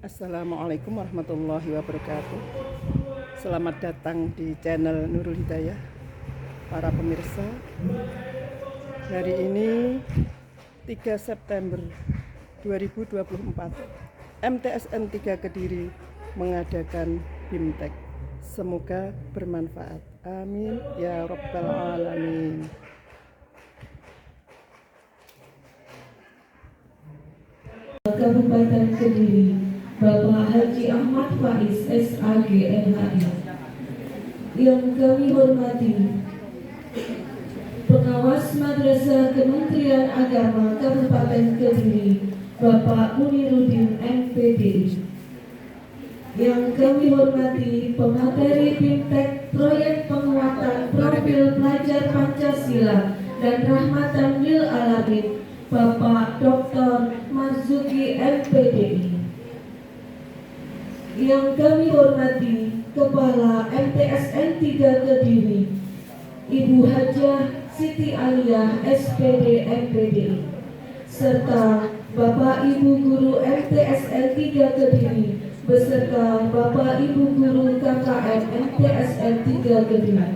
Assalamualaikum warahmatullahi wabarakatuh. Selamat datang di channel Nurul Hidayah, para pemirsa. Hari ini 3 September 2024, MTSN 3 Kediri mengadakan BIMTEK. Semoga bermanfaat. Amin ya rabbal alamin. Kabupaten Kediri, Bapak Haji Ahmad Faiz SAG MHI. Yang kami hormati Pengawas Madrasah Kementerian Agama Kabupaten Kediri, Bapak Muniruddin MPD. Yang kami hormati pemateri BIMTEK Proyek Penguatan Profil Pelajar Pancasila dan Rahmatan lil Alamin, Bapak Dr. Marzuki MPDI. Yang kami hormati Kepala MTSN 3 Kediri, Ibu Hajah Siti Aliyah SPD MPDI, serta Bapak Ibu Guru MTSN 3 Kediri beserta Bapak Ibu Guru KKN MTSN 3 Kediri.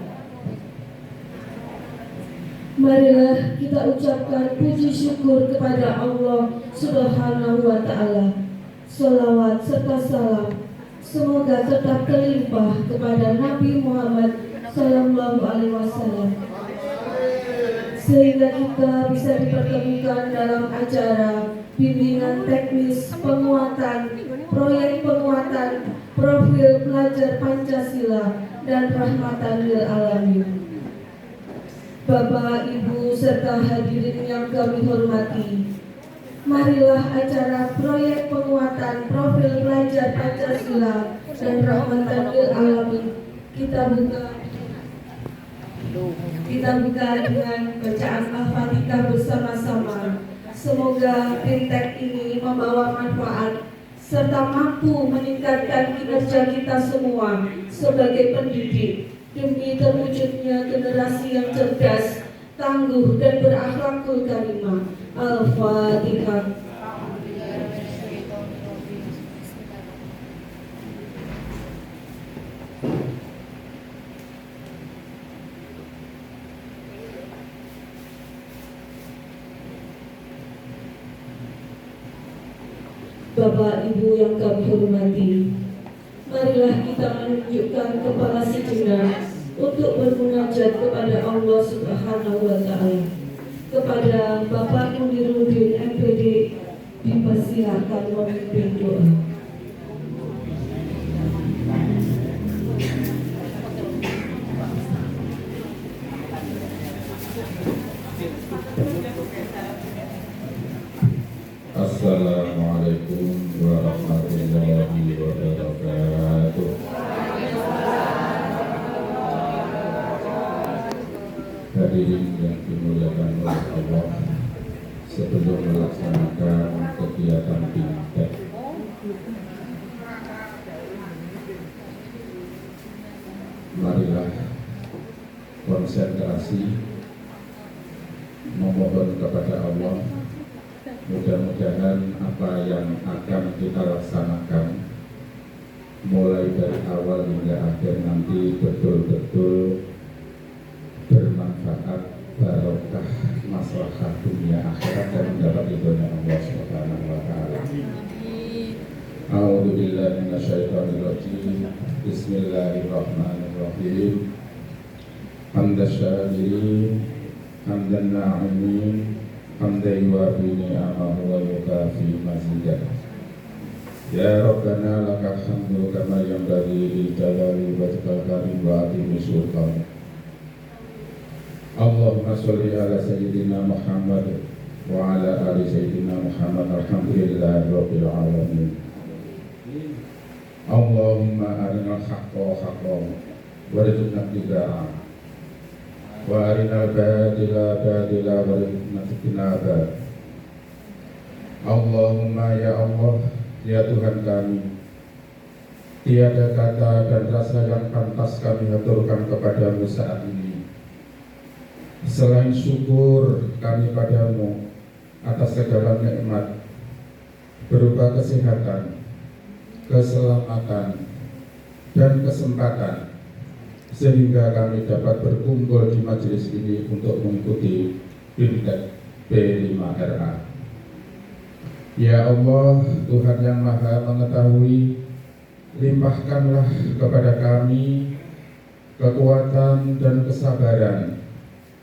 Marilah kita ucapkan puji syukur kepada Allah Subhanahu wa Ta'ala. Sholawat serta salam semoga tetap terlimpah kepada Nabi Muhammad Sallallahu Alaihi Wasallam, sehingga kita bisa dipertemukan dalam acara bimbingan teknis penguatan proyek penguatan profil pelajar Pancasila dan Rahmatan lil Alamin. Bapak, Ibu, serta hadirin yang kami hormati, marilah acara proyek penguatan profil pelajar Pancasila dan Rahmatan lil Alamin kita buka dengan bacaan Al-Fatihah bersama-sama. Semoga BIMTEK ini membawa manfaat serta mampu meningkatkan kinerja kita semua sebagai pendidik demi terwujudnya generasi yang cerdas, tangguh, dan berakhlakul karimah. Al-Fatihah. Bapak, Ibu yang kami hormati, marilah kita menunjukkan kepala sejenak untuk bermunajat kepada Allah Subhanahu wa Ta'ala. Kepada Bapak Muniruddin MPD dipersilakan memimpin doa. Assalamualaikum warahmatullahi wabarakatuh. Hadirin yang dimuliakan oleh Allah, sebelum melaksanakan kegiatan BIMTEK, marilah konsentrasi memohon kepada Allah. Mudah-mudahan apa yang akan kita laksanakan mulai dari awal hingga akhir nanti betul-betul bermanfaat, barokah, maslahah dunia akhirat dan mendapat ridhonya Allah Subhanahu wa Ta'ala. A'udzu billahi minasyaitonir rajim. Bismillahirrahmanirrahim. Hamdan syakirin, hamdan na'imin, hamdan yuwafi ni'amahu wa yukafi mazidah. Ya Rabbana lakal hamdu kama yanbaghi li jalali wajhikal karim wa azimi sultanik. Allahumma sholli ala sayyidina Muhammad wa ala ali sayyidina Muhammad. Alhamdulillahi rabbil alamin. Allahumma arinal haqqa haqqan warzuqna ittiba'ah wa arinal batila batila warzuqna ijtinabah. Allahumma ya Allah, ya Tuhan kami, tiada kata dan rasa yang pantas kami aturkan kepadamu saat ini selain syukur kami padamu atas segala nikmat berupa kesehatan, keselamatan, dan kesempatan sehingga kami dapat berkumpul di majelis ini untuk mengikuti BIMTEK P5RA. Ya Allah, Tuhan yang Maha Mengetahui, limpahkanlah kepada kami kekuatan dan kesabaran,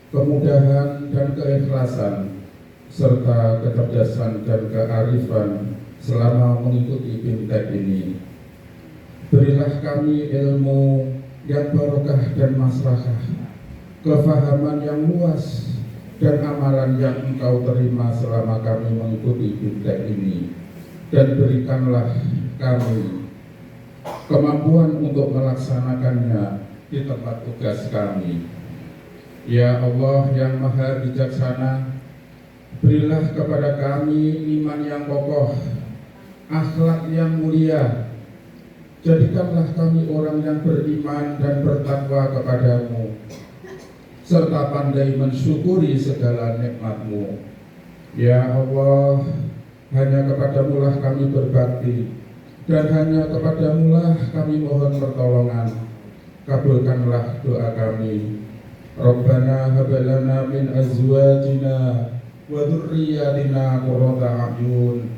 kemudahan dan keikhlasan, serta kecerdasan dan kearifan selama mengikuti BIMTEK ini. Berilah kami ilmu yang barokah dan maslahah, kefahaman yang luas, dan amalan yang Engkau terima selama kami mengikuti BIMTEK ini. Dan berikanlah kami kemampuan untuk melaksanakannya di tempat tugas kami. Ya Allah yang Maha Bijaksana, berilah kepada kami iman yang kokoh, akhlak yang mulia. Jadikanlah kami orang yang beriman dan bertakwa kepadamu, serta pandai mensyukuri segala nikmat-Mu. Ya Allah, hanya kepadamu-lah kami berbakti, dan hanya kepadamu-lah kami mohon pertolongan. Kabulkanlah doa kami. Rabbana hab lana min azwajina wa dzurriyyatina qurrata a'yun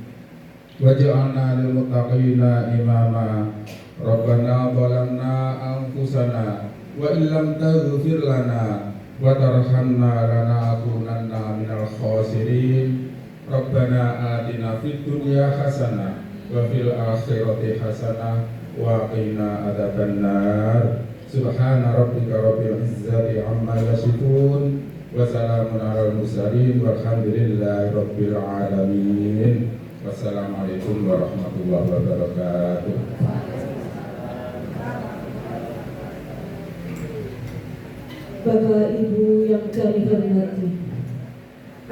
waj'alna lil muttaqina imama. Rabbana zalamna anfusana wa illam taghfir lana wa tarhamna lanakunanna minal khasirin. Rabbana atina fid dunya hasanah wa fil akhirati hasanah wa qina adzabannar. Subhana rabbika rabbil izzati amma yasifun wa salamun alal mursalin walhamdulillahi rabbil alamin. Wassalamualaikum warahmatullahi wabarakatuh. Bapak Ibu yang kami hormati,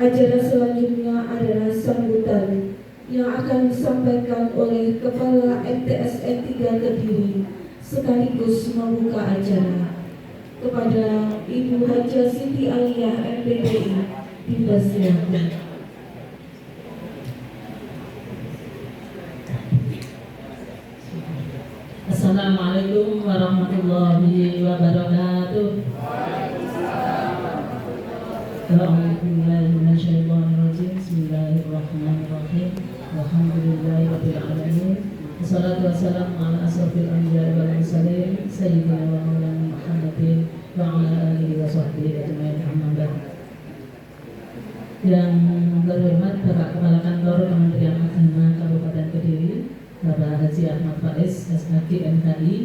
acara selanjutnya adalah sambutan yang akan disampaikan oleh Kepala MTSN 3 Kediri sekaligus membuka acara. Kepada Ibu Haja Siti Aliyah MPPI dipersilakan. Assalamualaikum warahmatullahi wabarakatuh. Bismillahirrahmanirrahim. Alhamdulillahirabbil alamin. Wassalatu wassalamu ala asrofil anbiya'i wal mursalin sayyidina wa maulana Muhammadin wa ala alihi wa sahbihi ajmain, amma ba'd. Yang terhormat Bapak Kepala Kantor Kementerian Agama Kabupaten Kediri, Bapak Haji Ahmad Faiz, SHG MKI.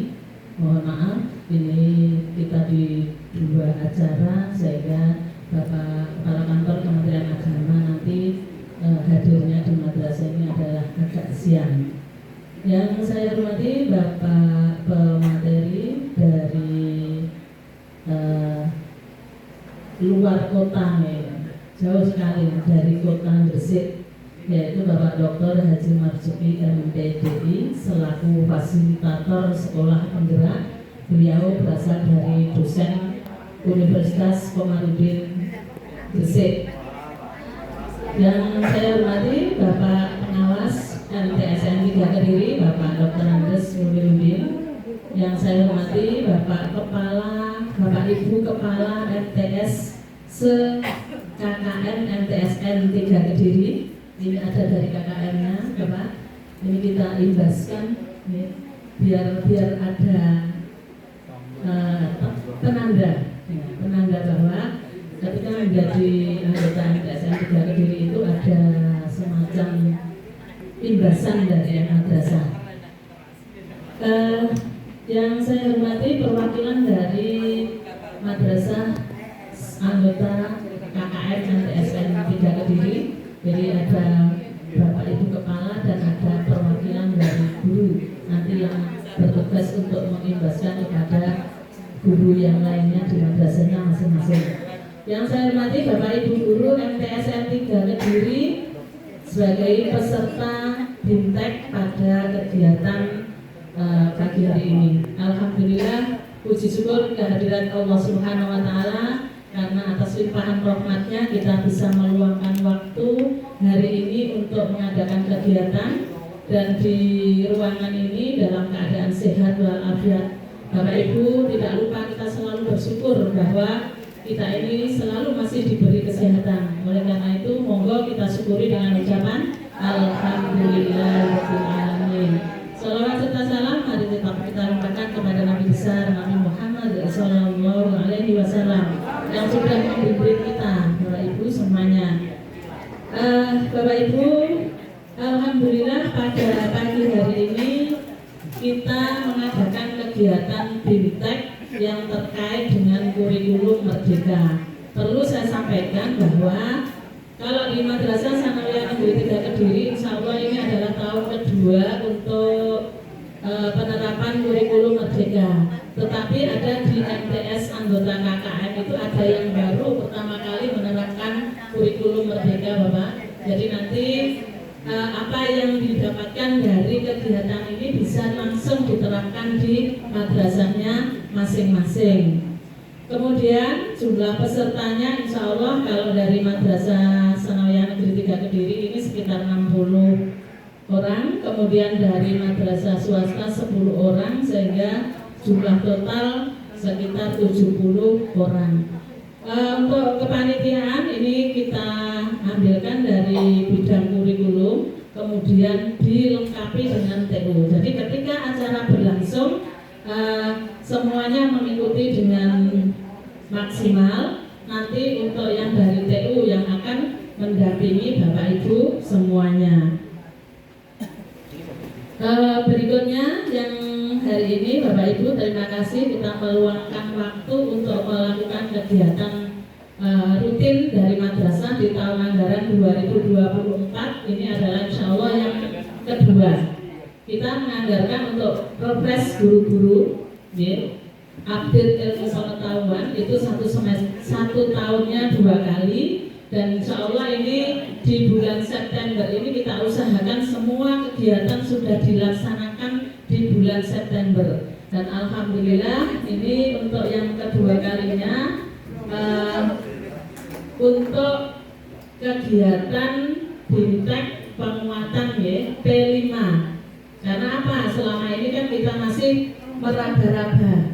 Mohon maaf, ini kita di dua acara sehingga Bapak Kepala Kantor Kementerian Agama nanti hadirnya di madrasah ini adalah agak siang. Yang saya hormati Bapak pemateri dari luar kota nih, jauh sekali dari kota Gresik, yaitu Bapak Dr. Haji Marzuki MPDI selaku fasilitator sekolah penggerak. Beliau berasal dari dosen Universitas Komarudin Gresik. Yang saya hormati Bapak Pengawas MTSN 3 Kediri, Bapak Dr. Andes Mulyudin. Yang saya hormati Bapak Ibu Kepala MTS KKN MTSN 3 Kediri. Ini ada dari KKN-nya, Bapak. Ini kita imbaskan biar ada penanda bahwa ketika menjadi anggota MTSN 3 Kediri itu ada semacam imbasan dari madrasah. Yang saya hormati perwakilan dari madrasah anggota KKN MTSN 3 Kediri. Jadi ada Bapak Ibu Kepala dan ada perwakilan dari guru nanti yang bertugas untuk mengimbaskan kepada guru yang lainnya di madrasahnya masing-masing. Yang saya hormati Bapak Ibu Guru MTSN 3 Kediri sebagai peserta BIMTEK pada kegiatan pagi hari ini. Alhamdulillah, puji syukur kehadiran Allah Subhanahu wa Ta'ala, karena atas limpahan rahmatnya kita bisa meluangkan waktu hari ini untuk mengadakan kegiatan dan di ruangan ini dalam keadaan sehat walafiat. Bapak Ibu, tidak lupa kita selalu bersyukur bahwa kita ini selalu masih diberi kesehatan. Oleh karena itu, monggo kita syukuri dengan ucapan Alhamdulillahirabbil alamin. Salawat serta salam mari kita limpahkan kepada Nabi besar Nabi Muhammad Sallallahu Alaihi Wasallam yang sudah memberi kita, Bapak Ibu semuanya. Bapak Ibu, alhamdulillah pada pagi hari ini kita mengadakan kegiatan BIMTEK yang terkait dengan kurikulum Merdeka. Perlu saya sampaikan bahwa kalau di Madrasah Sanawiyah Negeri 3 Kediri, insya Allah ini adalah tahun kedua untuk penerapan kurikulum Merdeka. Tetapi ada di MTS anggota KKM itu ada yang baru pertama kali menerapkan kurikulum Merdeka, Bapak. Jadi nanti apa yang didapatkan dari kegiatan ini bisa langsung diterapkan di madrasahnya masing-masing. Kemudian jumlah pesertanya insya Allah kalau dari Madrasah Sanawiyah Negeri 3 Kediri ini sekitar 60 orang, kemudian dari madrasah swasta 10 orang, sehingga jumlah total sekitar 70 orang. Untuk kepanitiaan ini kita ambilkan dari bidang kurikulum, kemudian dilengkapi dengan TU. Jadi ketika acara berlangsung semuanya mengikuti dengan maksimal. Nanti untuk yang dari TU yang akan mendampingi Bapak Ibu semuanya. Berikutnya yang hari ini Bapak Ibu, terima kasih kita meluangkan waktu untuk melakukan kegiatan rutin dari madrasah di tahun anggaran 2024. Ini adalah insya Allah yang kedua. Kita menganggarkan untuk progres guru-guru, update ilmu pengetahuan itu satu tahunnya 2 kali, dan insya Allah ini di bulan September ini kita usahakan semua kegiatan sudah dilaksanakan di bulan September, dan alhamdulillah ini untuk yang kedua kalinya untuk kegiatan BIMTEK penguatan P5. Karena apa? Selama ini kan kita masih meraba-raba.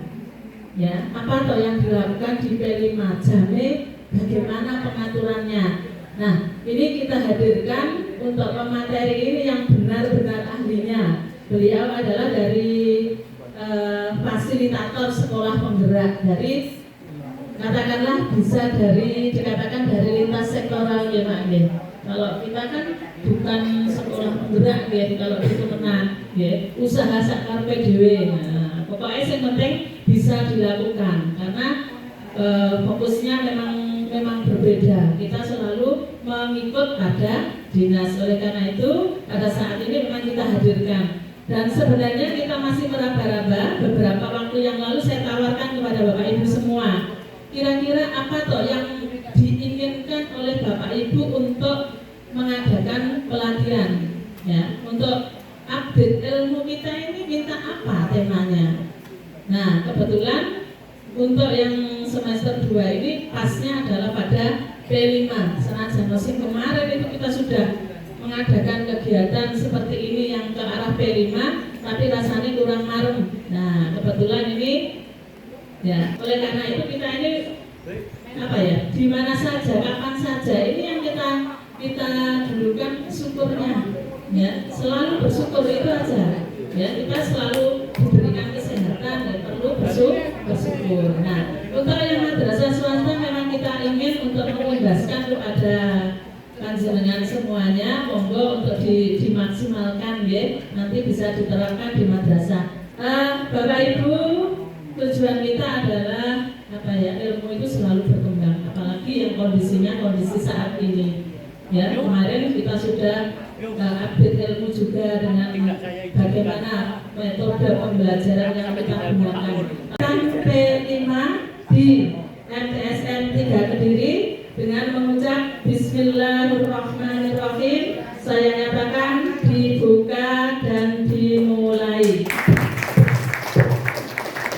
Ya, apa toh yang dilakukan di P5 Jame, bagaimana pengaturannya. Nah, ini kita hadirkan untuk pemateri ini yang benar-benar ahlinya. Beliau adalah dari fasilitator sekolah penggerak, dari katakanlah bisa dikatakan dari lintas sektoral ya Pak. Kalau kita kan bukan sekolah penggerak kalau itu menang usaha sakarpe dhewe. Nah, pokoknya yang penting bisa dilakukan karena fokusnya memang berbeda. Kita selalu mengikut pada dinas. Oleh karena itu pada saat ini memang kita hadirkan. Dan sebenarnya kita masih meraba-raba. Beberapa waktu yang lalu saya tawarkan kepada Bapak Ibu semua, kira-kira apa toh yang diinginkan oleh Bapak Ibu untuk mengadakan pelatihan, ya, untuk update ilmu kita ini minta apa temanya. Nah, kebetulan untuk yang semester 2 ini pasnya adalah pada P5. Senajan musim kemarin itu kita sudah mengadakan kegiatan seperti ini yang ke arah P5, tapi rasanya kurang marem. Nah, kebetulan ini ya, oleh karena itu kita ini di mana saja, kapan saja, ini yang kita dulukan syukurnya, ya, selalu bersyukur itu aja, ya, kita selalu diberikan kesehatan dan perlu bersyukur. Nah, untuk yang madrasah swasta memang kita ingin untuk mengimbaskan kepada panjenengan semuanya, monggo untuk dimaksimalkan, ya, nanti bisa diterapkan di madrasah. Bapak Ibu, tujuan kita adalah ilmu itu selalu berkembang, apalagi yang kondisi saat ini. Ya, kemarin kita sudah update ilmu juga dengan bagaimana metode pembelajaran yang kita gunakan. P5 di MTSN 3 Kediri dengan mengucap Bismillahirrahmanirrahim, saya nyatakan dibuka dan dimulai.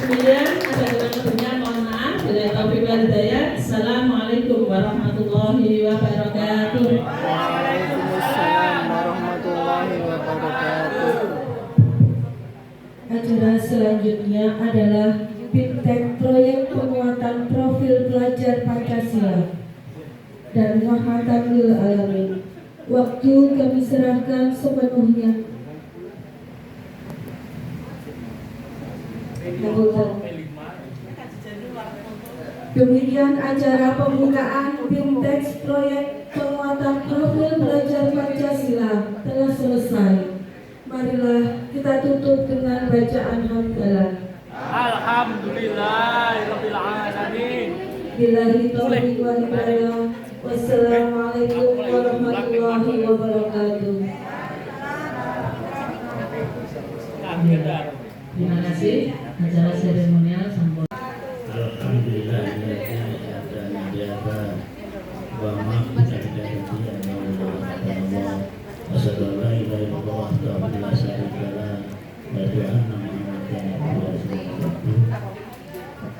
Kemudian ada kurang-lebihnya mohon maaf. Bila taufiq wal hidayah. Assalamualaikum warahmatullahi wabarakatuh. Waalaikumsalam warahmatullahi wabarakatuh. Acara selanjutnya adalah Bimtek Proyek Penguatan Profil Pelajar Pancasila dan Rahmatan lil Alamin. Waktu kami serahkan sepenuhnya. Demikian acara pembukaan Bimtek Proyek Penguatan Profil Pelajar Pancasila telah selesai. Marilah kita tutup dengan bacaan hamdalah. Alhamdulillahirabbil alamin. Billahi taufiq wal hidayah. Wassalamualaikum warahmatullahi wabarakatuh. Terima kasih. Acara seremonial sampai. Alhamdulillah wa ma kunna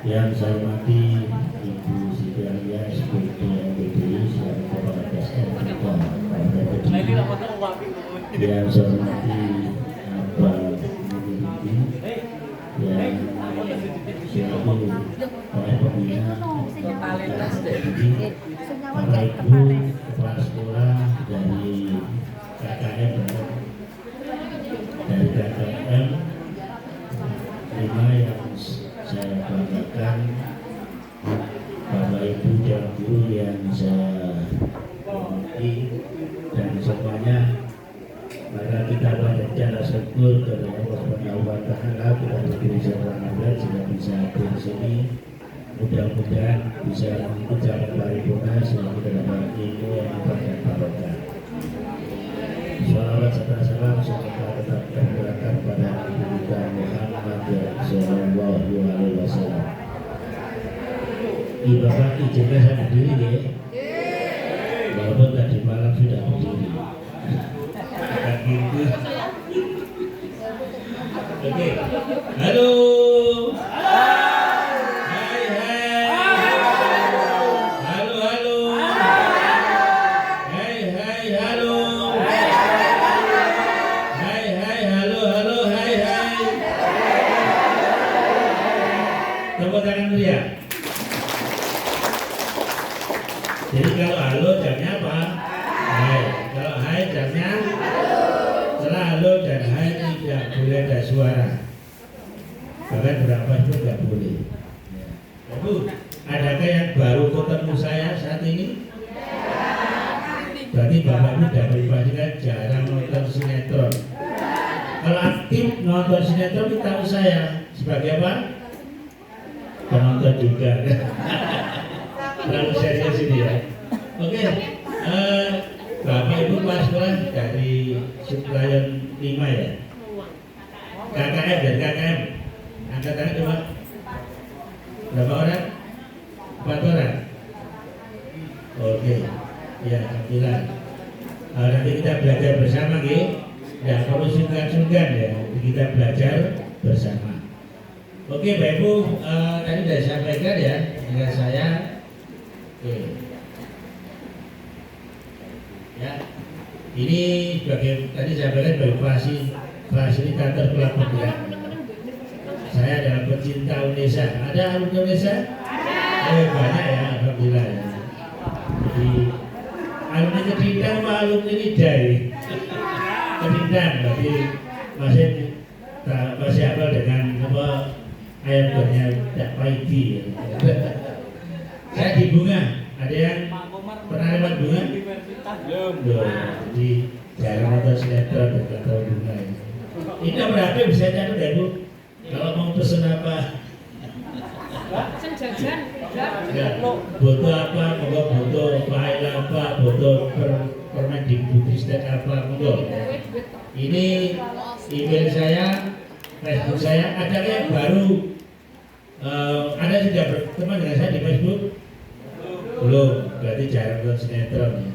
yang saya hormati Ibu Siti Alia sebagai MPD selaku Kepala DSN kita yang saya hormati Abah Mubin yang selaku oleh pembina Bapak Ibu Kepala Sekolah dari KKM lima yang saya banggakan, Bapak Ibu dan guru yang saya hormati, dan semuanya maka kita panjatkan rasa syukur kepada Allah Subhanahu wa Ta'ala. Kita berdiri seorang sehingga bisa hadir di sini. Mudah-mudahan bisa mengikuti jalan paripurna sehingga kita dapat ilmu yang hebat dan barokah. Salawat serta salam semoga tetap tergerakkan pada Nabi kita Muhammad Sallallahu Alaihi Wasallam. Bapak izinkan saya berdiri ya, walaupun tadi malam sudah berdiri. Gitu. Oke, halo. Hai hai. Halo halo. Hai hai halo. Hai hai halo halo hai hai. Tepuk tangan meriah. Jadi kalau halo jamnya apa? Hai. Kalau hai jamnya setelah halo dan hai tidak boleh ada suara. Bahkan berapa itu tidak boleh. Ibu, adakah yang baru ketemu saya saat ini? Berarti Bapak Ibu sudah berpastikan jarang nonton sinetron. Kalau aktif nonton sinetron kita tahu saya sebagai apa? Penonton juga. Terlalu serius ini ya. Oke, Bapak Ibu Kepala Sekolah dari Suklayan 5 ya. KKM dan KKM. Angkatannya coba. Berapa orang? 4 orang. Oke. Ya, alhamdulillah. Nanti kita belajar bersama ya. Ya, perlu sungkan-sungkan ya. Kita belajar bersama. Oke, Bapak Ibu, tadi sudah disampaikan ya dengan saya. Oke. Ya, ini sebagai tadi saya bilang sebagai fasilitator pelapor ya. Saya adalah pecinta UNESA. Ada alumni UNESA? Banyak ya, alhamdulillah ya. Jadi alumni Kedindang sama alumni Nidai. Kedindang, berarti masih apa dengan apa ayam gorengnya tidak paidi. Ya. Saya di Bunga. Ada yang pernah lewat Bunga? Jadi jarang nonton sinetron dan nonton Bunga ini. Ini berapa bisa catat ya Bu? Kalau mau pesen apa? Ya, butuh apa? Butuh file apa? Butuh permen Dikbudristek apa? Monggo. Ini email saya, Facebook saya. Ada yang baru? Anda sudah berteman dengan saya di Facebook? Belum, berarti jarang nonton sinetron.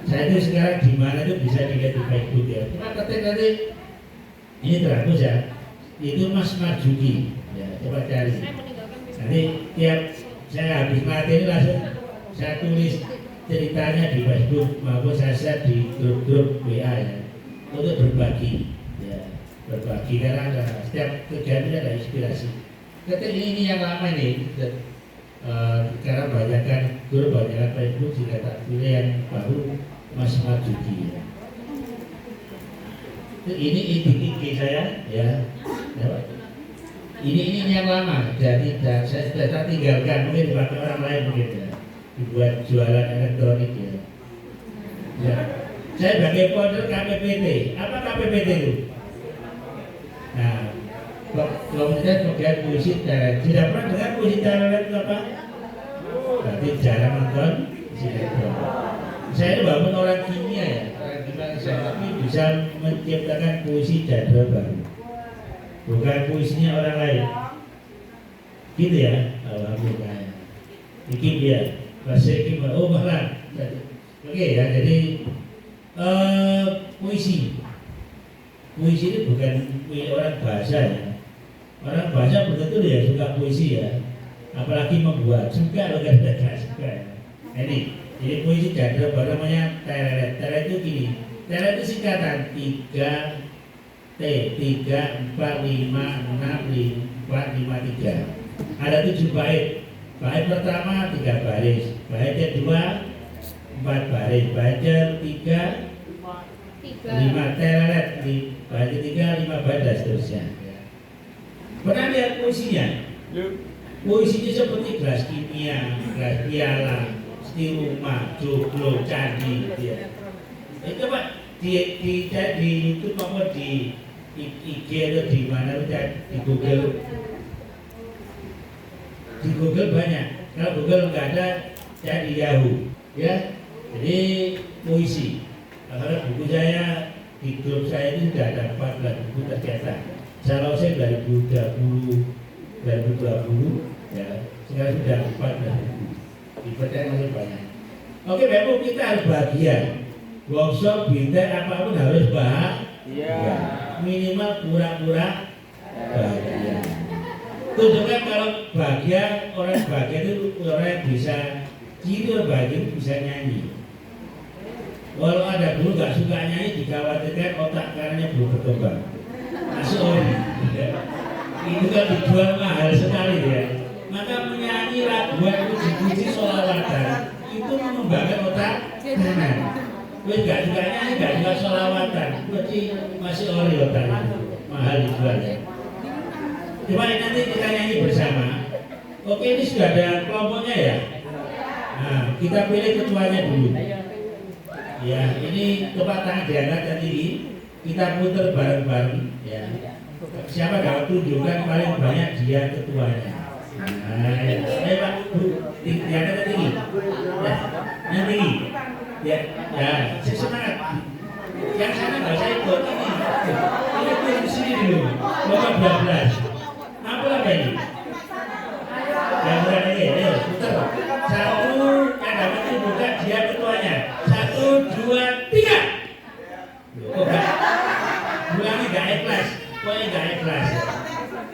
Saya itu sekarang di mana itu bisa dilihat di Facebook ya. Cuma ketik nanti ini terhapus ya. Itu Mas Marjuki. Ya, coba cari. Nanti tiap saya habis mati ini langsung saya tulis ceritanya di Facebook maupun saya share di grup-grup WA ya untuk berbagi. Ya. berbagi karena setiap kegiatan ada inspirasi. Ketika ini yang lama ini, karena banyakkan guru banyakkan Facebook jika tak pilih yang baru Mas Marjuki. Ini IG saya ya. Ini yang lama, jadi saya tinggalkan mungkin dipakai orang lain mungkin ya, dibuat jualan elektronik ya. Ya. Saya sebagai founder KPPT. Apa KPPT itu? Nah, komunitas pegiat puisi talent. Tidak pernah dengar puisi talent itu apa? Berarti jarang nonton sinetron. Saya ini bangun orang kimia ya, orang kimia saya tapi bisa menciptakan puisi jadwal baru. Bukan puisinya orang lain. Gitu ya, alhamdulillah. Bikin dia, bahasa kimia. Oh malah. Oke ya, jadi puisi ini bukan orang bahasa ya. Orang bahasa betul ya suka puisi ya, apalagi membuat suka loh kan tidak suka ya. Ini jadi puisi jadwal baru namanya telet. Telet itu gini, telet itu singkatan 3 T 3 4 5 6 4 5 3. Ada 7 bait. Bait pertama 3 baris, bait kedua 4 baris, bait ketiga 5 telet, bait ketiga 5 baris dan seterusnya. Pernah lihat puisinya? Puisinya seperti gelas kimia, gelas piala, setir rumah, joglo, candi gitu ya. Itu Pak di YouTube apa di IG atau di mana di Google. Di Google banyak. Kalau Google nggak ada, cari Yahoo ya. Jadi puisi. Karena buku saya di grup saya itu sudah ada 14 buku tercetak. Saya saya 2020 ya, sekarang sudah 14 buku. Dipercaya masih banyak. Oke, Bapak kita harus bahagia. Workshop bintang apapun harus bahagia. Minimal pura-pura bahagia. Tunjukkan kalau bahagia, orang bahagia itu orang yang bisa ciri bahagia itu bisa nyanyi. Walau ada dulu nggak suka nyanyi, dikhawatirkan otak karenanya belum berkembang. Sorry, ya. Itu kan dijual mahal sekali ya. Maka menyanyi lagu itu dipuji sholawatan itu mengembangkan otak kanan. Wes nggak suka nyanyi, nggak suka sholawatan, berarti masih ori otaknya, mahal dijualnya. Coba nanti kita nyanyi bersama. Oke, ini sudah ada kelompoknya ya. Nah, kita pilih ketuanya dulu. Ya, ini coba tangan diangkat dan tinggi. Kita putar bareng-bareng ya. Siapa dapat tunjukkan paling banyak dia ketuanya. Nah, ya. Ayo Pak, Bu, diangkat tinggi. Ya, yang tinggi. Ya, semangat. Yang sana nggak usah ikut ini. Ini di sini dulu. Nomor 12. Apa ini? Yang berani ya, ayo putar. 1 yang dapat tunjukkan dia ketuanya. 1, 2, 3. Bulannya gak ikhlas, pokoknya gak ikhlas.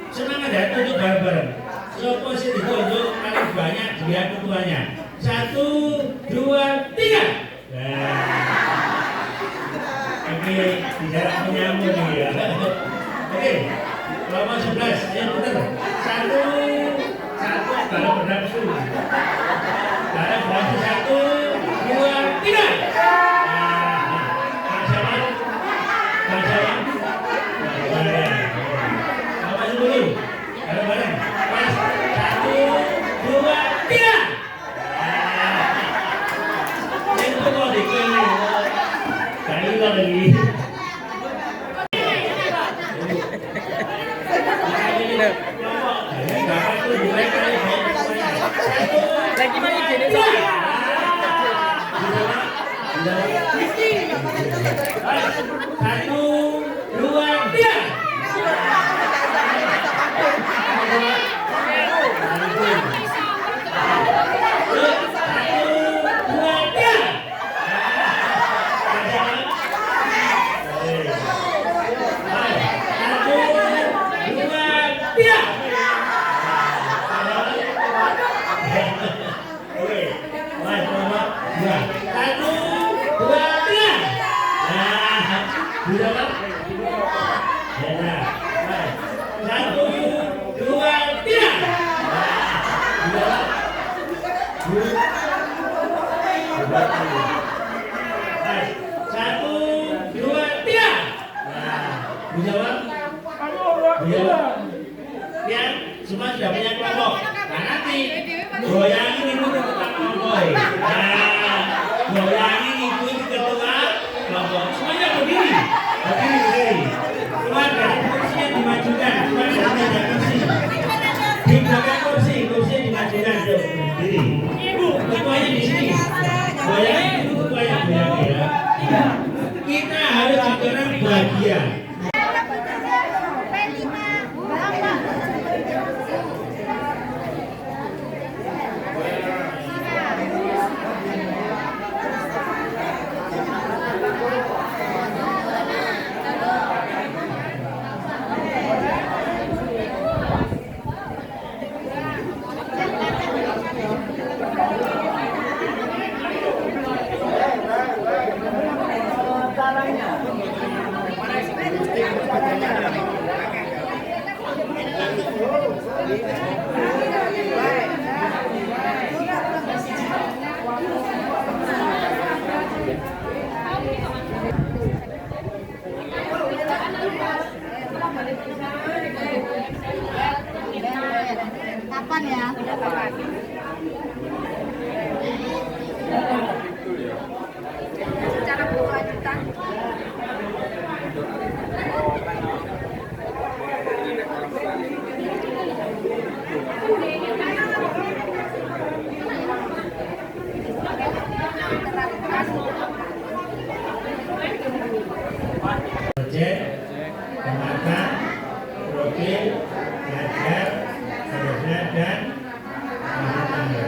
Semangat ya, tunjuk bareng-bareng. Sopo sih ditunjuk paling banyak dia ketuanya. 1, 2, 3. Oke, bicara penyambung nih ya. Oke, kelompok 11, ayo putar. 1 kalau bernafsu. Kalau bernafsu 1, 2, 3. Lagi mana jadi Satu, dua, tiga. Sudah Satu, dua, tiga. Nah, dijawab. Dijawab. Ya, semua sudah punya kelompok. Nah, nanti goyangin itu ketua kelompok. Nah, goyangin itu ketua kelompok. Semuanya berdiri. Berdiri. Keluar dari kursinya dimajukan. Keluar dari meja kursi. Di belakang kursi dimajukan. Berdiri. Ketuanya di sini. Goyangin itu ketuanya goyangin ya. Kita harus sekarang bahagia. Kapan ya? Secara berkelanjutan. Proyek, pemakan, profil, ngajar, kerja dan tangga.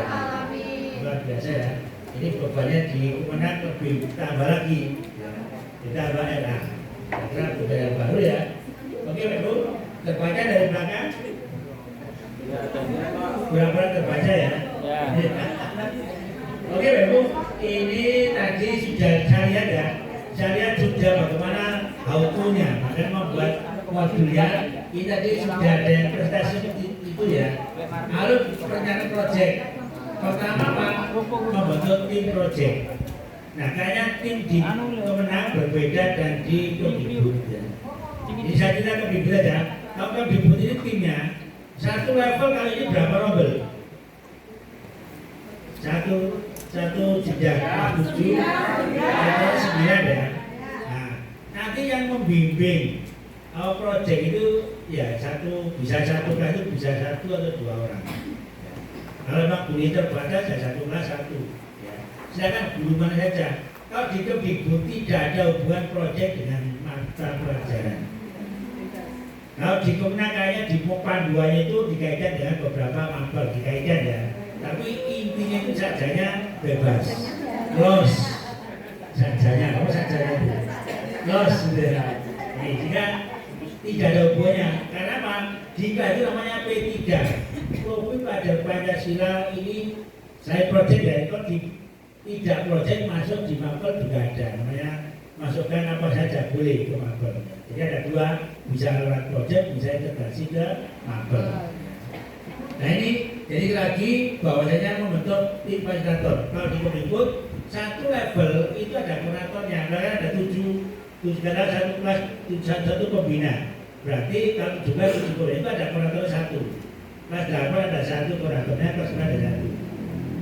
Luar biasa ya. Ini bebannya di Kemenang lebih tambah lagi. Ya. Ditambah RA. Karena budaya baru ya. Oke Pak Ibu, terbaca dari belakang. Kurang-kurang terbaca ya. Oke Pak Ibu, ini tadi sudah saya lihat ya. Saya lihat sudah bagaimana how-to-nya, makanya membuat modulnya. Ini tadi sudah ada yang prestasi itu ya. Lalu perencanaan proyek. Pertama Pak, membentuk tim proyek. Nah kayaknya tim di Kemenang berbeda dan di Kemdikbud ya. Ini saya cerita Kemdikbud saja. Kalau Kemdikbud ini timnya satu level kali ini berapa rombel? Satu jenjang 7 atau 9 ya. Nah, nanti yang membimbing proyek itu ya bisa satu kelas itu bisa 1 atau 2 orang. Ya. Kalau memang guru terbatas ya 1 kelas 1. Ya. Silakan guru mana saja. Kalau di Kemdikbud tidak ada hubungan proyek dengan mata pelajaran. Kalau di Kemenang kayaknya di panduannya itu dikaitkan dengan beberapa mapel dikaitkan ya. Tapi intinya itu sajanya bebas, los sajanya, apa sajanya itu? Los gitu ya. Nah, jika tidak ada hubungannya, karena apa? Jika itu namanya P3, Profil pada Pancasila ini saya proyek ya, kalau tidak proyek masuk di mapel juga ada, namanya masukkan apa saja boleh ke mapel. Jadi ada 2, bisa lewat proyek, bisa integrasi ke mapel. Nah ini jadi lagi bahwasanya membentuk tim fasilitator. Kalau di Kemdikbud satu level itu ada koordinatornya, ada 7 karena satu kelas 1 pembina. Berarti kalau juga 7 itu ada koordinator 1. Kelas 8 ada 1 koordinatornya, kelas 9 ada 1.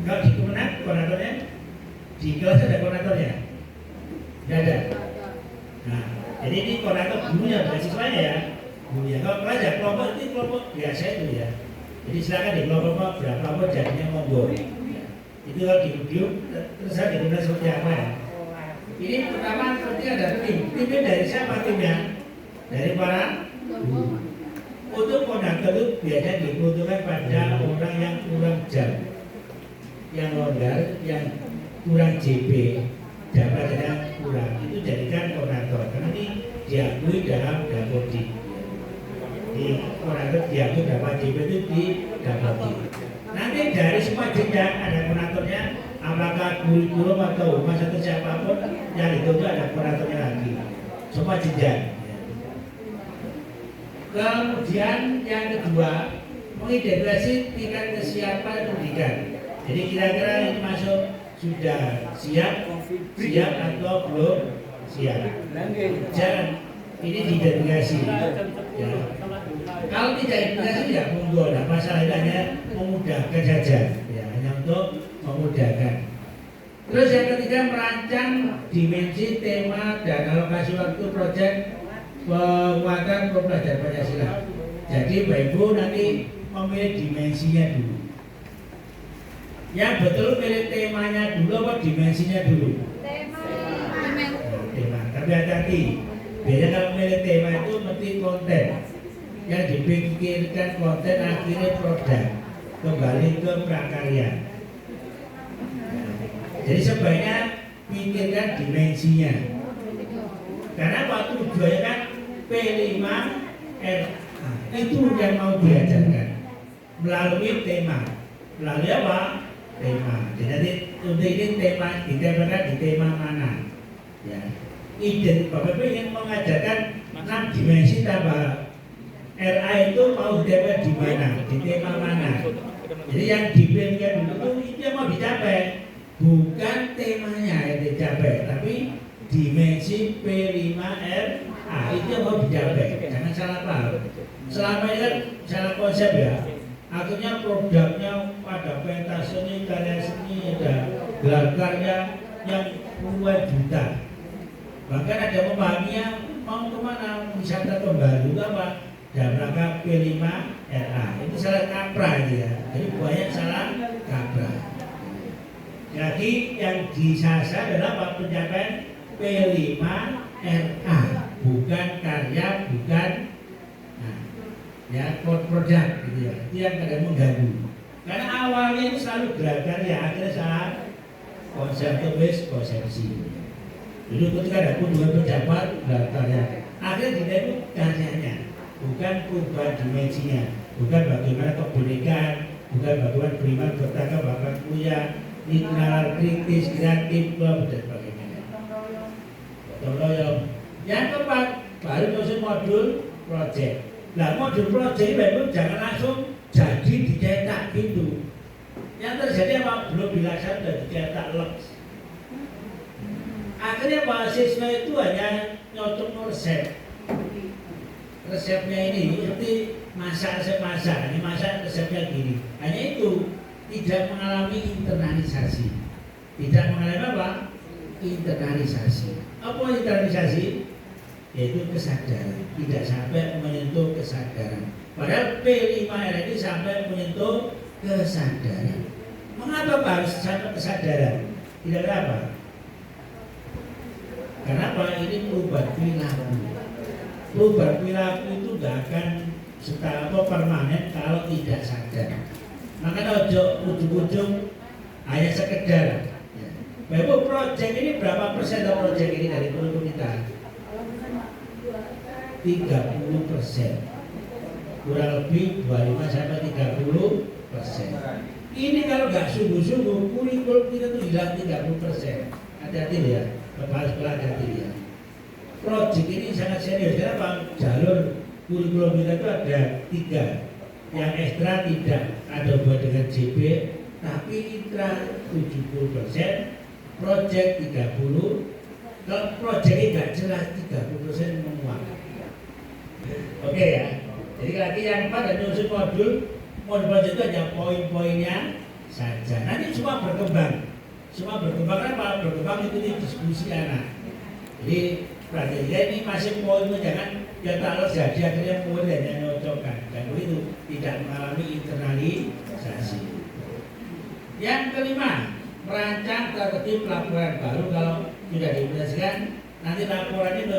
Kalau di Kemenang koordinatornya di kelas ada koordinatornya, tidak ada. Nah jadi ini koordinator gurunya bukan siswanya ya. Gurunya kalau kelas ya kelompok itu kelompok biasa itu ya. Jadi silakan di kelompok berapa pun jadinya monggo. Ya. Itu kalau di video terus saya digunakan seperti apa ya. Ini pertama seperti ada tim. Timnya dari siapa timnya? Dari para guru. Untuk koordinator itu biasanya dibutuhkan pada orang yang kurang jam, yang longgar, yang kurang JP, jabatannya kurang. Itu jadikan koordinator. Karena ini diakui dalam Dapodi. Di koordinator diakui dapat JP itu didapati. Nanti dari semua jenjang ada koordinatornya, apakah kurikulum atau humas atau siapapun yang itu ada koordinatornya lagi. Semua jenjang. Kemudian yang kedua, mengidentifikasi tingkat kesiapan pendidikan. Jadi kira-kira ini masuk sudah siap atau belum siap. Jangan ini diidentifikasi. Ya. Kalau tidak identifikasi ya monggo, nah masalah hanya memudahkan saja, ya hanya untuk memudahkan. Terus yang ketiga, merancang dimensi, tema, dan alokasi waktu proyek penguatan pembelajaran Pancasila. Jadi Bapak Ibu nanti memilih dimensinya dulu. Yang betul pilih temanya dulu apa dimensinya dulu? Tema. Tapi hati-hati. Biasanya kalau milih tema itu mesti konten. Yang dipikirkan konten akhirnya produk. Kembali ke prakarya. Jadi sebaiknya pikirkan dimensinya. Karena waktu tujuannya kan P5R itu yang mau diajarkan melalui tema. Melalui apa? Tema. Jadi untuk ini tema ditempelkan di tema mana? Ya. Ide Bapak Ibu ingin mengajarkan 6 dimensi tambah RA itu mau ditempel di mana? Di tema mana? Jadi yang dipilihkan dulu itu yang mau dicapai. Bukan temanya yang dicapai, tapi dimensi P5R itu yang mau dicapai. Jangan salah paham. Selama ini kan salah konsep ya. Akhirnya produknya pada pentas seni, karya seni, ada gelar karya yang puluhan juta. Bahkan ada memahaminya mau kemana wisata kembali itu apa? Dalam rangka P5RA. Itu salah kaprah ya. Jadi banyak salah kaprah. Jadi yang disasar adalah apa? Pencapaian P5RA, bukan karya, bukan ya produk gitu ya. Itu yang kadang mengganggu. Karena awalnya itu selalu gerakan ya, akhirnya salah konsepsi. Jadi ketika ada kunjungan pejabat karya, akhirnya tidak itu karyanya, bukan perubahan dimensinya, bukan bagaimana kebinekaan, bukan bagaimana beriman bertangga bahkan punya nalar kritis, kreatif, dan sebagainya. Contoh yang keempat, baru masuk modul project. Nah modul project itu jangan langsung jadi dicetak gitu. Yang terjadi apa? Belum dilaksanakan dan dicetak leks. Akhirnya mahasiswa itu hanya nyocok resep. Resepnya ini seperti masak resep masak, ini masak resepnya gini. Hanya itu. Tidak mengalami internalisasi. Tidak mengalami apa? Internalisasi. Apa internalisasi? Yaitu kesadaran. Tidak sampai menyentuh kesadaran. Padahal P5R ini sampai menyentuh kesadaran. Mengapa harus sampai kesadaran? Tidak apa? Kenapa? Ini perubahan perilaku. Perubahan perilaku itu tidak akan permanen kalau tidak sadar. Makanya ujung-ujung hanya sekedar. Bapak proyek ini berapa persen dari proyek ini dari kurikulum kita? 30%. Kurang lebih 25 sampai 30%. Ini kalau nggak sungguh-sungguh kurikulum kita tuh hilang 30%. Hati-hati ya, kepala hati-hati ya. Proyek ini sangat serius. Kenapa? Jalur kurikulum kita itu ada 3. Yang ekstra tidak ada buat dengan JB, tapi intra 70%, project 30%. Kalau project ini nggak jelas 30% menguap. Oke ya. Jadi lagi yang 4 ada unsur modul project itu hanya poin-poinnya saja. Nanti semua berkembang. Semua berkembang apa? Berkembang itu di diskusi anak. Jadi perhatian ini masih poin jangan ya kalau jadi akhirnya poin hanya nyocokkan. Dan itu tidak mengalami internalisasi. Yang kelima, merancang tertib laporan baru. Kalau sudah diimplementasikan, nanti laporannya itu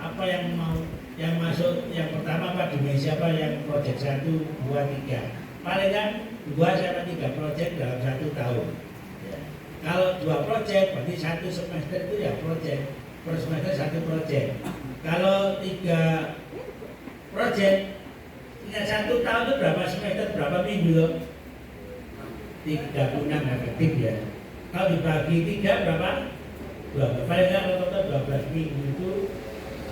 apa yang mau yang masuk, yang pertama apa dimensi apa yang proyek 1, 2, 3. Paling kan 2 sampai 3 proyek dalam 1 tahun. Ya. Kalau 2 proyek berarti 1 semester itu ya proyek. Per semester 1 proyek. Kalau 3 proyek, ingat 1 tahun itu berapa semester, berapa minggu? 36 efektif ya. Kalau dibagi 3 berapa? 12. Paling nggak total 12 minggu itu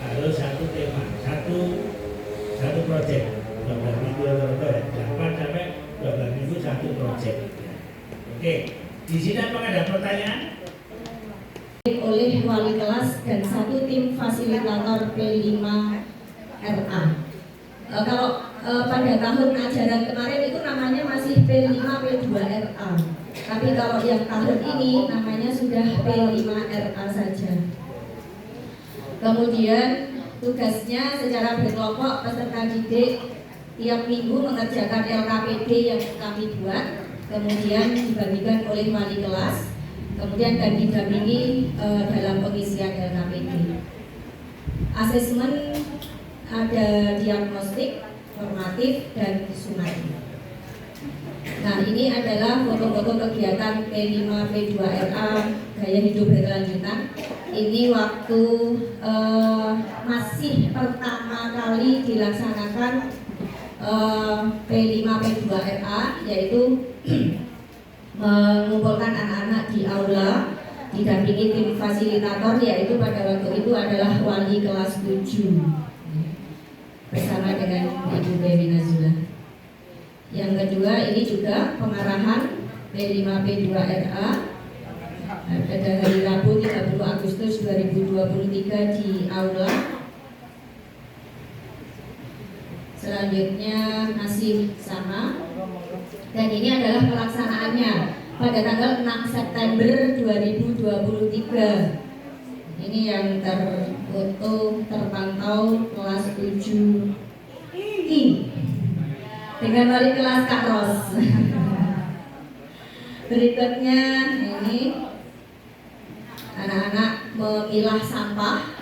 harus 1 tema, 1 proyek. 12 minggu atau 8 sampai 12 minggu 1 proyek. Oke. Di sini apakah ada pertanyaan? Oleh wali kelas dan satu tim fasilitator P5RA. Kalau pada tahun ajaran kemarin itu namanya masih P5 P2RA. Tapi kalau yang tahun ini namanya sudah P5RA saja. Kemudian tugasnya secara berkelompok peserta didik tiap minggu mengerjakan LKPD yang kami buat, kemudian dibagikan oleh wali kelas, kemudian dan didampingi dalam pengisian LKPD. Asesmen ada diagnostik, formatif, dan sumatif. Nah, ini adalah foto-foto kegiatan P5 P2RA gaya hidup berkelanjutan. Ini waktu masih pertama kali dilaksanakan P5 P2RA, yaitu mengumpulkan anak-anak di aula didampingi tim fasilitator, yaitu pada waktu itu adalah wali kelas 7 bersama dengan Ibu Dewi Nazula. Yang kedua ini juga pengarahan P5 P2RA pada hari Rabu 30 Agustus 2023 di aula. Selanjutnya masih sama, dan ini adalah pelaksanaannya pada tanggal 6 September 2023. Ini yang terfoto terpantau kelas 7I dengan wali kelas Kak Ros. Berikutnya ini anak-anak memilah sampah.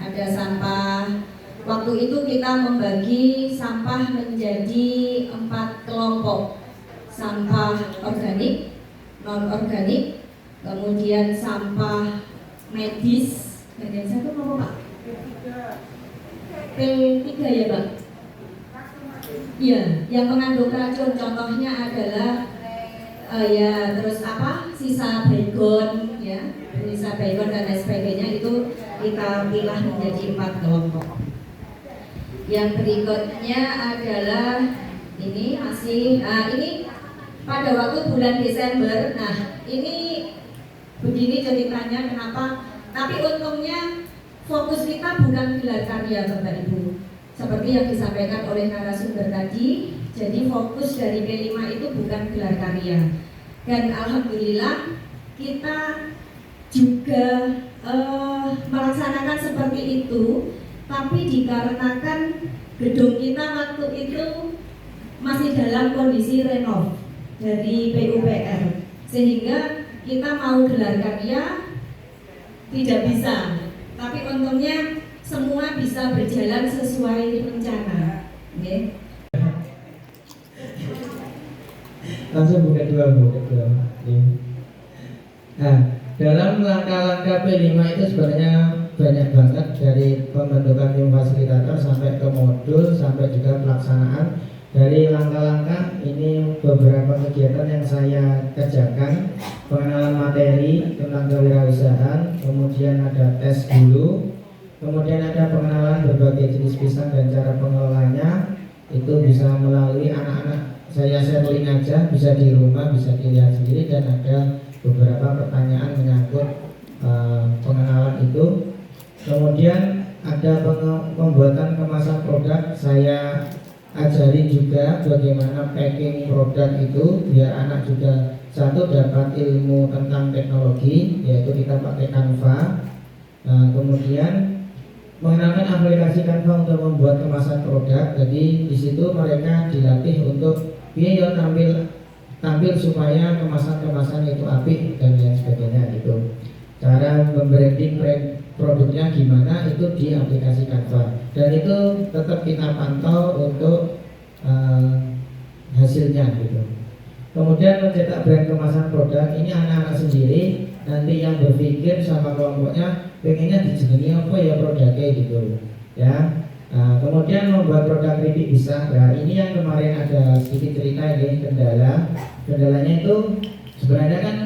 Ada sampah. Waktu itu kita membagi sampah menjadi 4 kelompok. Sampah organik, non-organik, kemudian sampah medis. Bagian satu apa Pak? P3 ya Pak? Iya, yang mengandung racun. Contohnya adalah ya terus apa? Sisa baygon ya, sisa baygon dan lain sebagainya itu kita pilah menjadi 4 kelompok. Yang berikutnya adalah ini masih ini pada waktu bulan Desember. Nah, ini begini ceritanya kenapa? Tapi untungnya fokus kita bukan gelar karya Bapak Ibu. Seperti yang disampaikan oleh narasumber tadi, jadi fokus dari P5 itu bukan gelar karya. Dan alhamdulillah kita juga melaksanakan seperti itu. Tapi dikarenakan gedung kita waktu itu masih dalam kondisi renov dari PUPR, sehingga kita mau gelar karya tidak bisa. Tapi untungnya semua bisa berjalan sesuai rencana. Okay. Langsung buka dua. Nah, dalam langkah-langkah P5 itu sebenarnya banyak banget, dari pembentukan tim fasilitator sampai ke modul sampai juga pelaksanaan. Dari langkah-langkah ini beberapa kegiatan yang saya kerjakan: pengenalan materi tentang kewirausahaan, kemudian ada tes dulu, kemudian ada pengenalan berbagai jenis pisang dan cara pengelolanya. Itu bisa melalui anak-anak saya sharing aja, bisa di rumah, bisa dilihat sendiri, dan ada beberapa pertanyaan menyangkut pengenalan itu. Kemudian ada pembuatan kemasan produk, saya ajari juga bagaimana packing produk itu biar anak juga satu dapat ilmu tentang teknologi, yaitu kita pakai Canva. Kemudian mengenalkan aplikasi Canva untuk membuat kemasan produk. Jadi di situ mereka dilatih untuk biar tampil supaya kemasan itu apik dan lain sebagainya. Itu cara membranding produknya gimana, itu di aplikasi Canva, dan itu tetap kita pantau untuk hasilnya gitu. Kemudian mencetak brand kemasan produk ini anak-anak sendiri nanti yang berpikir sama kelompoknya pengennya dijenengi apa ya produknya gitu ya. Kemudian membuat produk keripik bisa. Nah, ini yang kemarin ada sedikit cerita ini kendalanya itu sebenarnya kan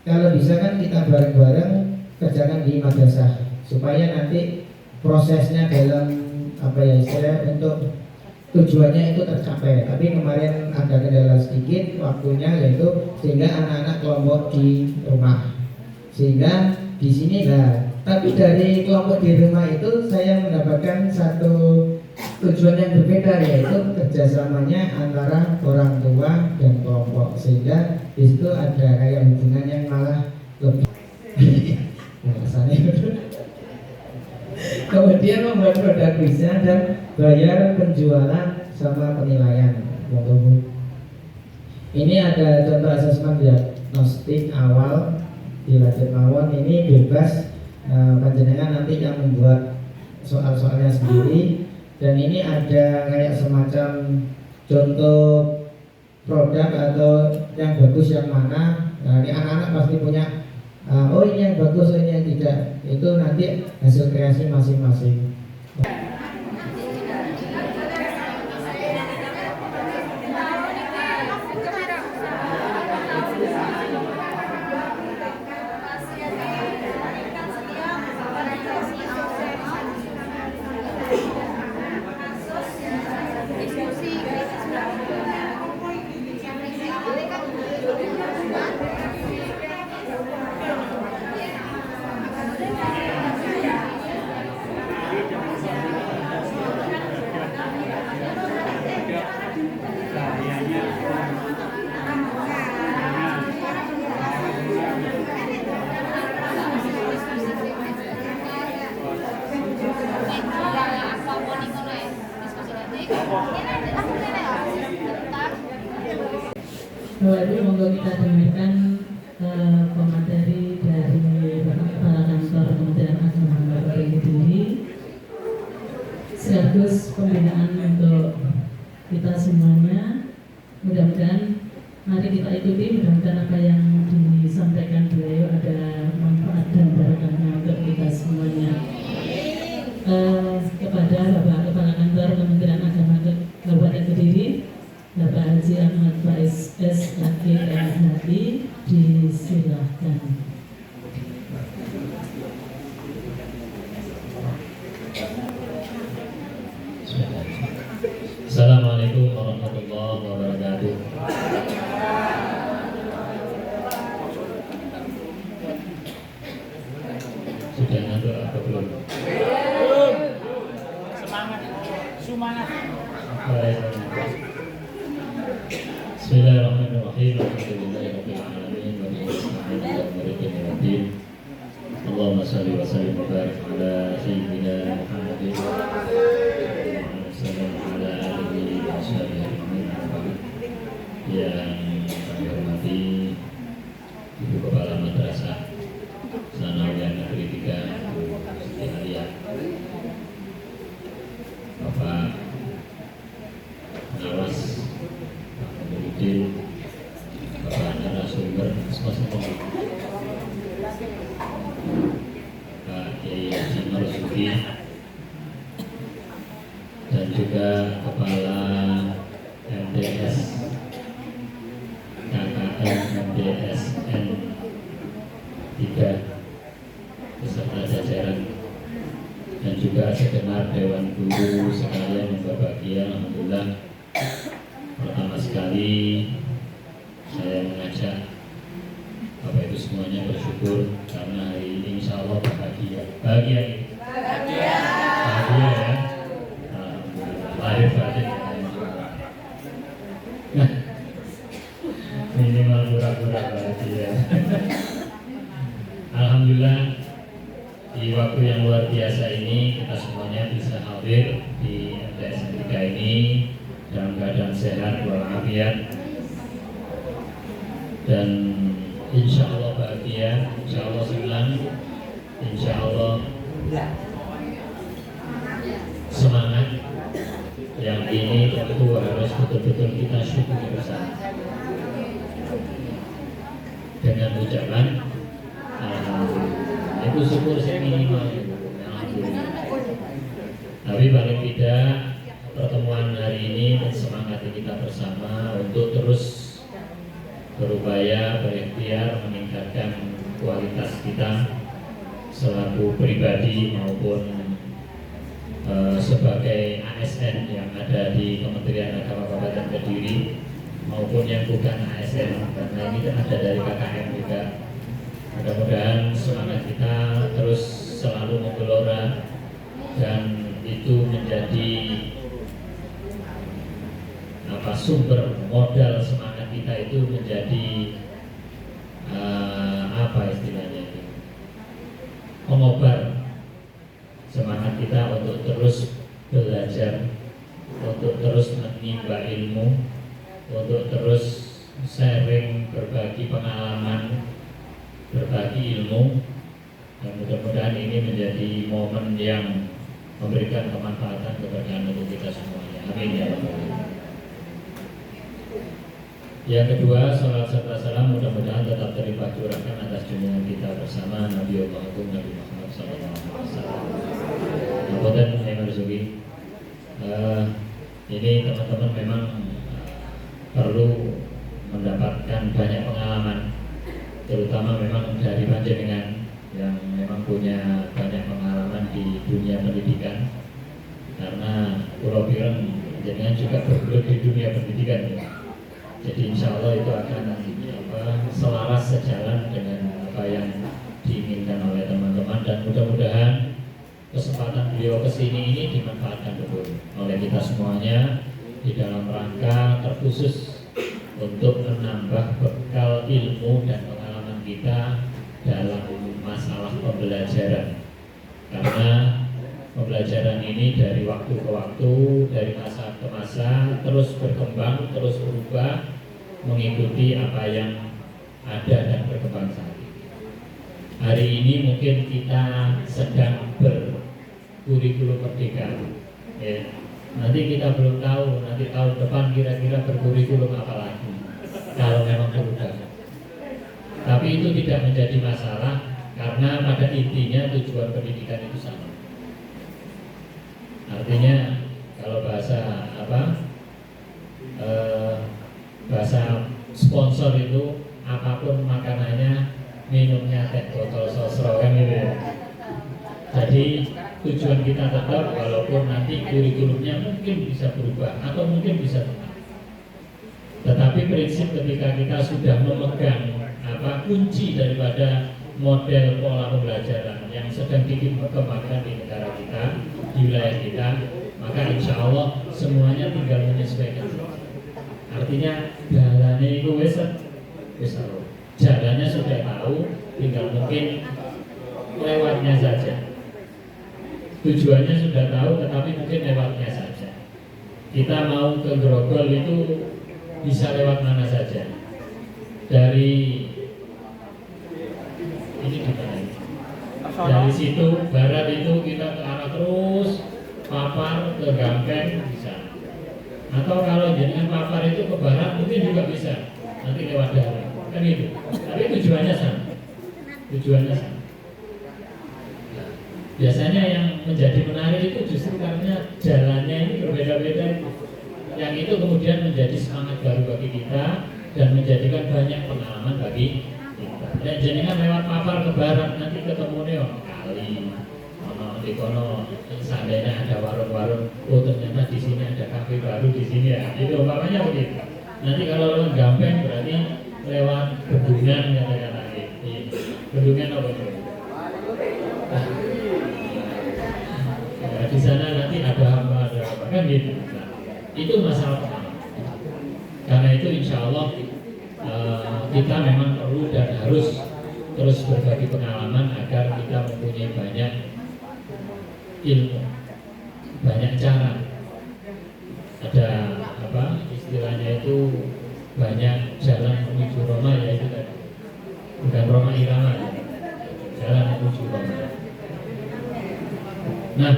kalau bisa kan kita bareng-bareng kerjakan di madrasah supaya nanti prosesnya dalam apa ya istilah untuk tujuannya itu tercapai. Tapi kemarin ada kendala sedikit waktunya, yaitu sehingga anak-anak kelompok di rumah, sehingga di sini tapi dari kelompok di rumah itu saya mendapatkan satu tujuan yang berbeda, yaitu kerjasamanya antara orang tua dan kelompok, sehingga di situ ada kayak hubungan yang malah lebih kemudian membuat produk bisa dan bayar penjualan sama penilaian. Ini ada contoh asesmen diagnostik awal di lanjut mawon. Ini bebas, panjenengan nanti yang membuat soal-soalnya sendiri. Dan ini ada kayak semacam contoh produk atau yang bagus yang mana. Nah, ini anak-anak pasti punya oh ini yang bagus, oh ini yang tidak. Itu nanti hasil kreasi masing-masing. Bapak Ibu, monggo kita dengarkan pemateri dari Bapak Kepala Kantor Kementerian Agama Bapak Kediri, sekaligus pembinaan untuk kita semuanya. Mudah-mudahan mari kita ikuti, mudah-mudahan apa yang disampaikan beliau ada manfaat dan berkahnya untuk kita semuanya. Kepada Bapak Kepala Kantor Kementerian Agama Kabupaten Kediri, Bapak Haji Ahmad Faiz SHG MHI, disilahkan. Assalamualaikum warahmatullahi wabarakatuh. Sudah ngantuk apa belum? Semangat. Baik. Bismillahirrahmanirrahim. Alhamdulillahirabbil alamin wa bihi nasta'in ala umuri waddin. Allahumma shalli wa sallim wa barik ala sayyidina Muhammadin wa ala alihi wa sahbihi ajma'in. Yang kami hormati Ibu Kepala Madrasah Sanawiyah Negeri 3 Bu Siti Aliyah, Bapak pengawas, Pak Komunikasi, Bapak narasumber, semua Pak Kiai Haji Marzuki, dan juga Kepala MDS KKN MDSN 3 beserta jajaran, dan juga segenap Dewan Guru sekalian yang berbahagia. Alhamdulillah, pertama sekali saya mengajak Bapak Ibu semuanya bersyukur karena hari ini insya Allah bahagia ya. Alhamdulillah, lahir batin. Nah, minimal pura-pura bahagia. Alhamdulillah, di waktu yang luar biasa ini kita semuanya bisa hadir di MTS 3 ini dalam keadaan sehat walafiat, dan insya Allah bahagia, insya Allah senang, insya Allah semangat. Yang ini tentu harus betul-betul kita syukuri bersama dengan ucapan alhamdulillah. Itu syukur minimal. Alhamdulillah. Tapi paling tidak pertemuan hari ini mensemangati kita bersama untuk terus berupaya berikhtiar meningkatkan kualitas kita selaku pribadi maupun sebagai ASN yang ada di Kementerian Agama Kabupaten Kediri maupun yang bukan ASN, karena ini kan ada dari KKM juga. Mudah-mudahan semangat kita terus selalu menggelora dan itu menjadi sumber modal semangat kita itu menjadi pengobar semangat kita untuk terus belajar, untuk terus menimba ilmu, untuk terus sharing, berbagi pengalaman, berbagi ilmu, dan mudah-mudahan ini menjadi momen yang memberikan kemanfaatan keberkahan untuk kita semuanya. Amin ya rabbal alamin. Yang kedua, salat serta salam mudah-mudahan tetap terlimpah curahkan atas junjungan kita bersama Nabi Allah Nabi Muhammad SAW. Kemudian saya merzuki, ini teman-teman memang perlu mendapatkan banyak pengalaman, terutama memang dari panjenengan yang memang punya banyak pengalaman di dunia pendidikan, karena Pulau Pirang jenengan juga bergelut di dunia pendidikan ya. Jadi insya Allah itu akan selaras sejalan dengan apa yang diinginkan oleh teman-teman, dan mudah-mudahan kesempatan beliau kesini ini dimanfaatkan betul oleh kita semuanya di dalam rangka terkhusus untuk menambah bekal ilmu dan pengalaman kita dalam masalah pembelajaran, karena pembelajaran ini dari waktu ke waktu, dari masa ke masa terus berkembang, terus berubah, mengikuti apa yang ada dan berkembang saat ini. Hari ini mungkin kita sedang berkurikulum merdeka, ya. Nanti kita belum tahu, nanti tahun depan kira-kira berkurikulum apa lagi, kalau memang berubah. Tapi itu tidak menjadi masalah, karena pada intinya tujuan pendidikan itu sama. Artinya kalau bahasa bahasa sponsor itu apapun makanannya, minumnya teh botol sosro kan gitu ya. Jadi tujuan kita tetap, walaupun nanti kurikulumnya mungkin bisa berubah atau mungkin bisa tetap. Tetapi prinsip ketika kita sudah memegang kunci daripada model pola pembelajaran yang sedang dikembangkan di negara kita, di wilayah kita, maka insya Allah semuanya tinggal menyesuaikan. Artinya jalannya itu jalannya sudah tahu, tinggal mungkin lewatnya saja. Tujuannya sudah tahu, tetapi mungkin lewatnya saja. Kita mau ke Grogol itu bisa lewat mana saja. Dari ini gimana? Dari situ barat itu kita ke arah terus Papar ke Gampeng bisa. Atau kalau jenengan Papar itu ke barat mungkin juga bisa. Nanti lewat darat kan itu. Tapi tujuannya sama. Tujuannya sama. Biasanya yang menjadi menarik itu justru karena jalannya ini berbeda-beda. Yang itu kemudian menjadi semangat baru bagi kita dan menjadikan banyak pengalaman bagi kita. Dan jenengan lewat Papar ke barat nanti ketemu kali di kono seandainya ada warung-warung, oh ternyata di sini ada kafe baru di sini ya. Itu umpamanya begitu. Nanti kalau lewat Gampeng berarti lewat Bendungan kata-kata ini. Bendungan apa itu? Di sana nanti ada hamba, ada apa kan gitu. Nah, itu masalah pertama. Karena itu insya Allah kita memang perlu dan harus terus berbagi pengalaman agar kita mempunyai banyak ilmu, banyak cara. Ada istilahnya itu banyak jalan menuju Roma, yaitu tadi bukan Roma Irama, jalan menuju Roma. Nah,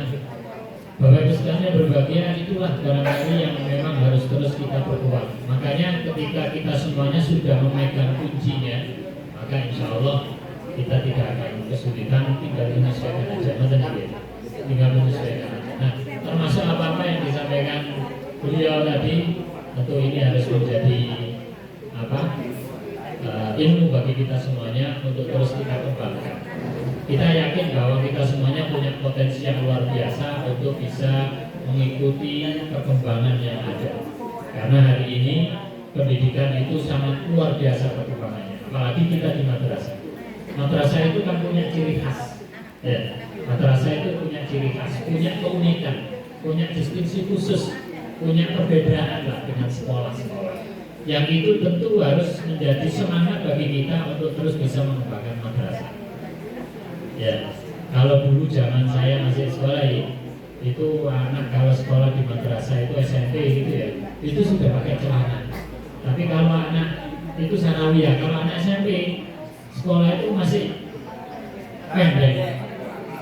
Bapak Ibu sekalian berbahagia, itulah barangkali yang memang harus terus kita perkuat. Makanya ketika kita semuanya sudah memegang kuncinya, maka insya Allah kita tidak akan kesulitan, tinggal menyesuaikan aja. Tinggal menyesuaikan aja. Nah, termasuk apa-apa yang disampaikan beliau tadi, tentu ini harus menjadi ilmu bagi kita semuanya untuk terus kita kembangkan. Kita yakin bahwa kita semuanya punya potensi yang luar biasa untuk bisa mengikuti perkembangan yang ada. Karena hari ini pendidikan itu sangat luar biasa perkembangannya, apalagi kita di madrasah. Madrasah itu kan punya ciri khas, ya. Madrasah itu punya ciri khas, punya keunikan, punya distinksi khusus, punya perbedaan lah dengan sekolah-sekolah. Yang itu tentu harus menjadi semangat bagi kita untuk terus bisa mengembangkan madrasah. Ya, kalau dulu zaman saya masih sekolah itu anak kalau sekolah di madrasah itu SMP gitu ya, itu sudah pakai celana. Tapi kalau anak itu sanawiyah, kalau anak SMP sekolah itu masih pendek.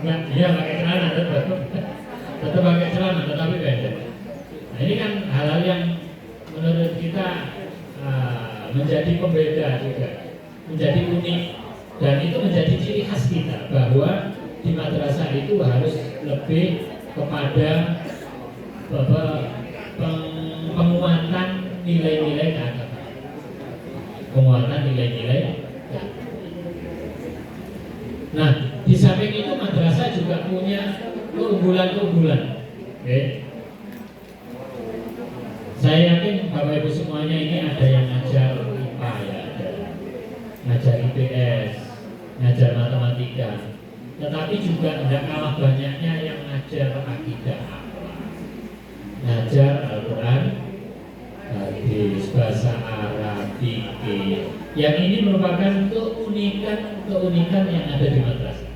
Enggak, dia pakai celana tetap pakai celana tetapi pendek. Nah, ini kan hal-hal yang menurut kita menjadi pembeda juga, menjadi unik, dan itu menjadi ciri khas kita bahwa di madrasah itu harus lebih kepada penguatan nilai-nilai keagamaan, penguatan nilai-nilai keagamaan. Nah, di samping itu madrasah juga punya keunggulan-keunggulan. Okay. Saya yakin Bapak Ibu semuanya ini ada yang ngajar IPA ya, ada ngajar IPS, ngajar matematika, tetapi juga tidak kalah banyaknya yang ngajar akidah, ngajar Al-Quran, hadis, bahasa Arab, fikih. Yang ini merupakan keunikan yang ada di madrasah.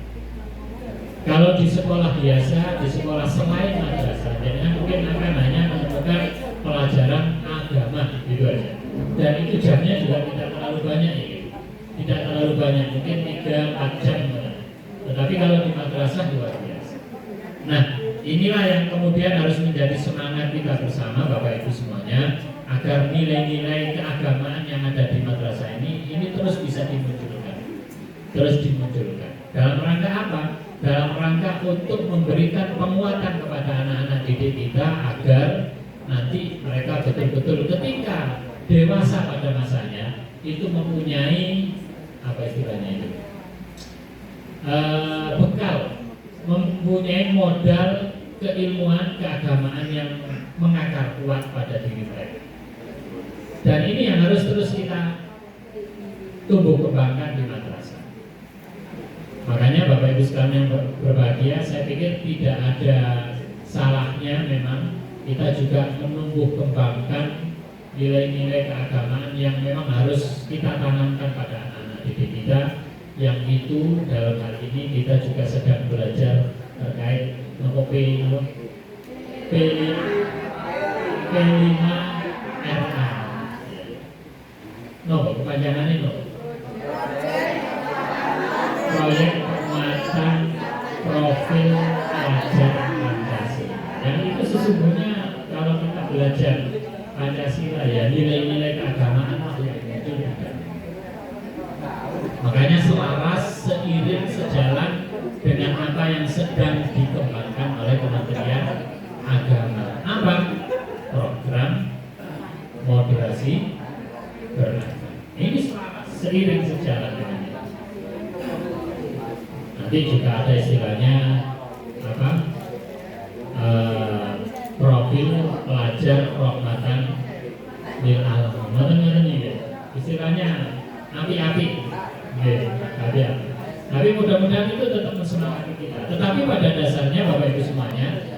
Kalau di sekolah biasa, di sekolah selain madrasah, jadi mungkin akan hanya menemukan pelajaran agama gitu aja. Dan itu jamnya juga tidak terlalu banyak ya. Tidak terlalu banyak, mungkin 3-4 jam. Tetapi kalau di madrasah luar biasa. Nah, inilah yang kemudian harus menjadi semangat kita bersama Bapak Ibu semuanya, agar nilai-nilai keagamaan yang ada di madrasah ini terus bisa dimunculkan. Terus dimunculkan. Dalam rangka apa? Dalam rangka untuk memberikan penguatan kepada anak-anak didik kita agar nanti mereka betul-betul ketika dewasa pada masanya itu mempunyai apa istilahnya itu bekal, mempunyai modal keilmuan keagamaan yang mengakar kuat pada diri mereka. Dan ini yang harus terus kita tumbuh kembangkan di madrasah. Makanya Bapak Ibu sekalian yang berbahagia, saya pikir tidak ada salahnya memang kita juga menumbuh kembangkan nilai-nilai keagamaan yang memang harus kita tanamkan pada anak-anak didik kita. Yang itu dalam hal ini kita juga sedang belajar terkait P5RA. No, kepanjangannya no. Proyek penguatan profil pelajar Pancasila. Yang itu sesungguhnya kalau kita belajar Pancasila ya nilai-nilai keagamaan yang muncul juga. Makanya selaras, seiring, sejalan dengan apa yang sedang dikembangkan oleh Kementerian Agama. Apa? Program moderasi beragama. Ini selaras, seiring, sejalan dengan itu. Nanti juga ada istilahnya apa? Profil pelajar rahmatan lil alamin. Ngoten iki. Istilahnya api-api. Tapi mudah-mudahan itu tetap mensemangati kita. Tetapi pada dasarnya Bapak Ibu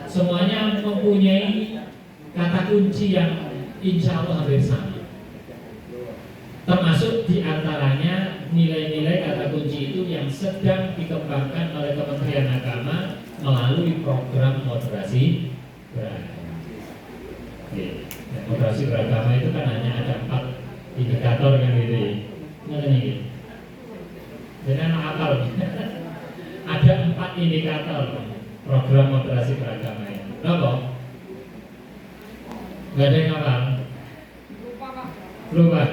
semuanya mempunyai kata kunci yang insya Allah hampir sama. Termasuk diantaranya nilai-nilai kata kunci itu yang sedang dikembangkan oleh Kementerian Agama melalui program moderasi beragama. Moderasi beragama itu kan hanya ada 4 indikator kan gitu ya. Ngerti gitu. Dengan akal ada 4 indikator program moderasi beragama ini. Kenapa? Gak ada yang hafal? Lupa.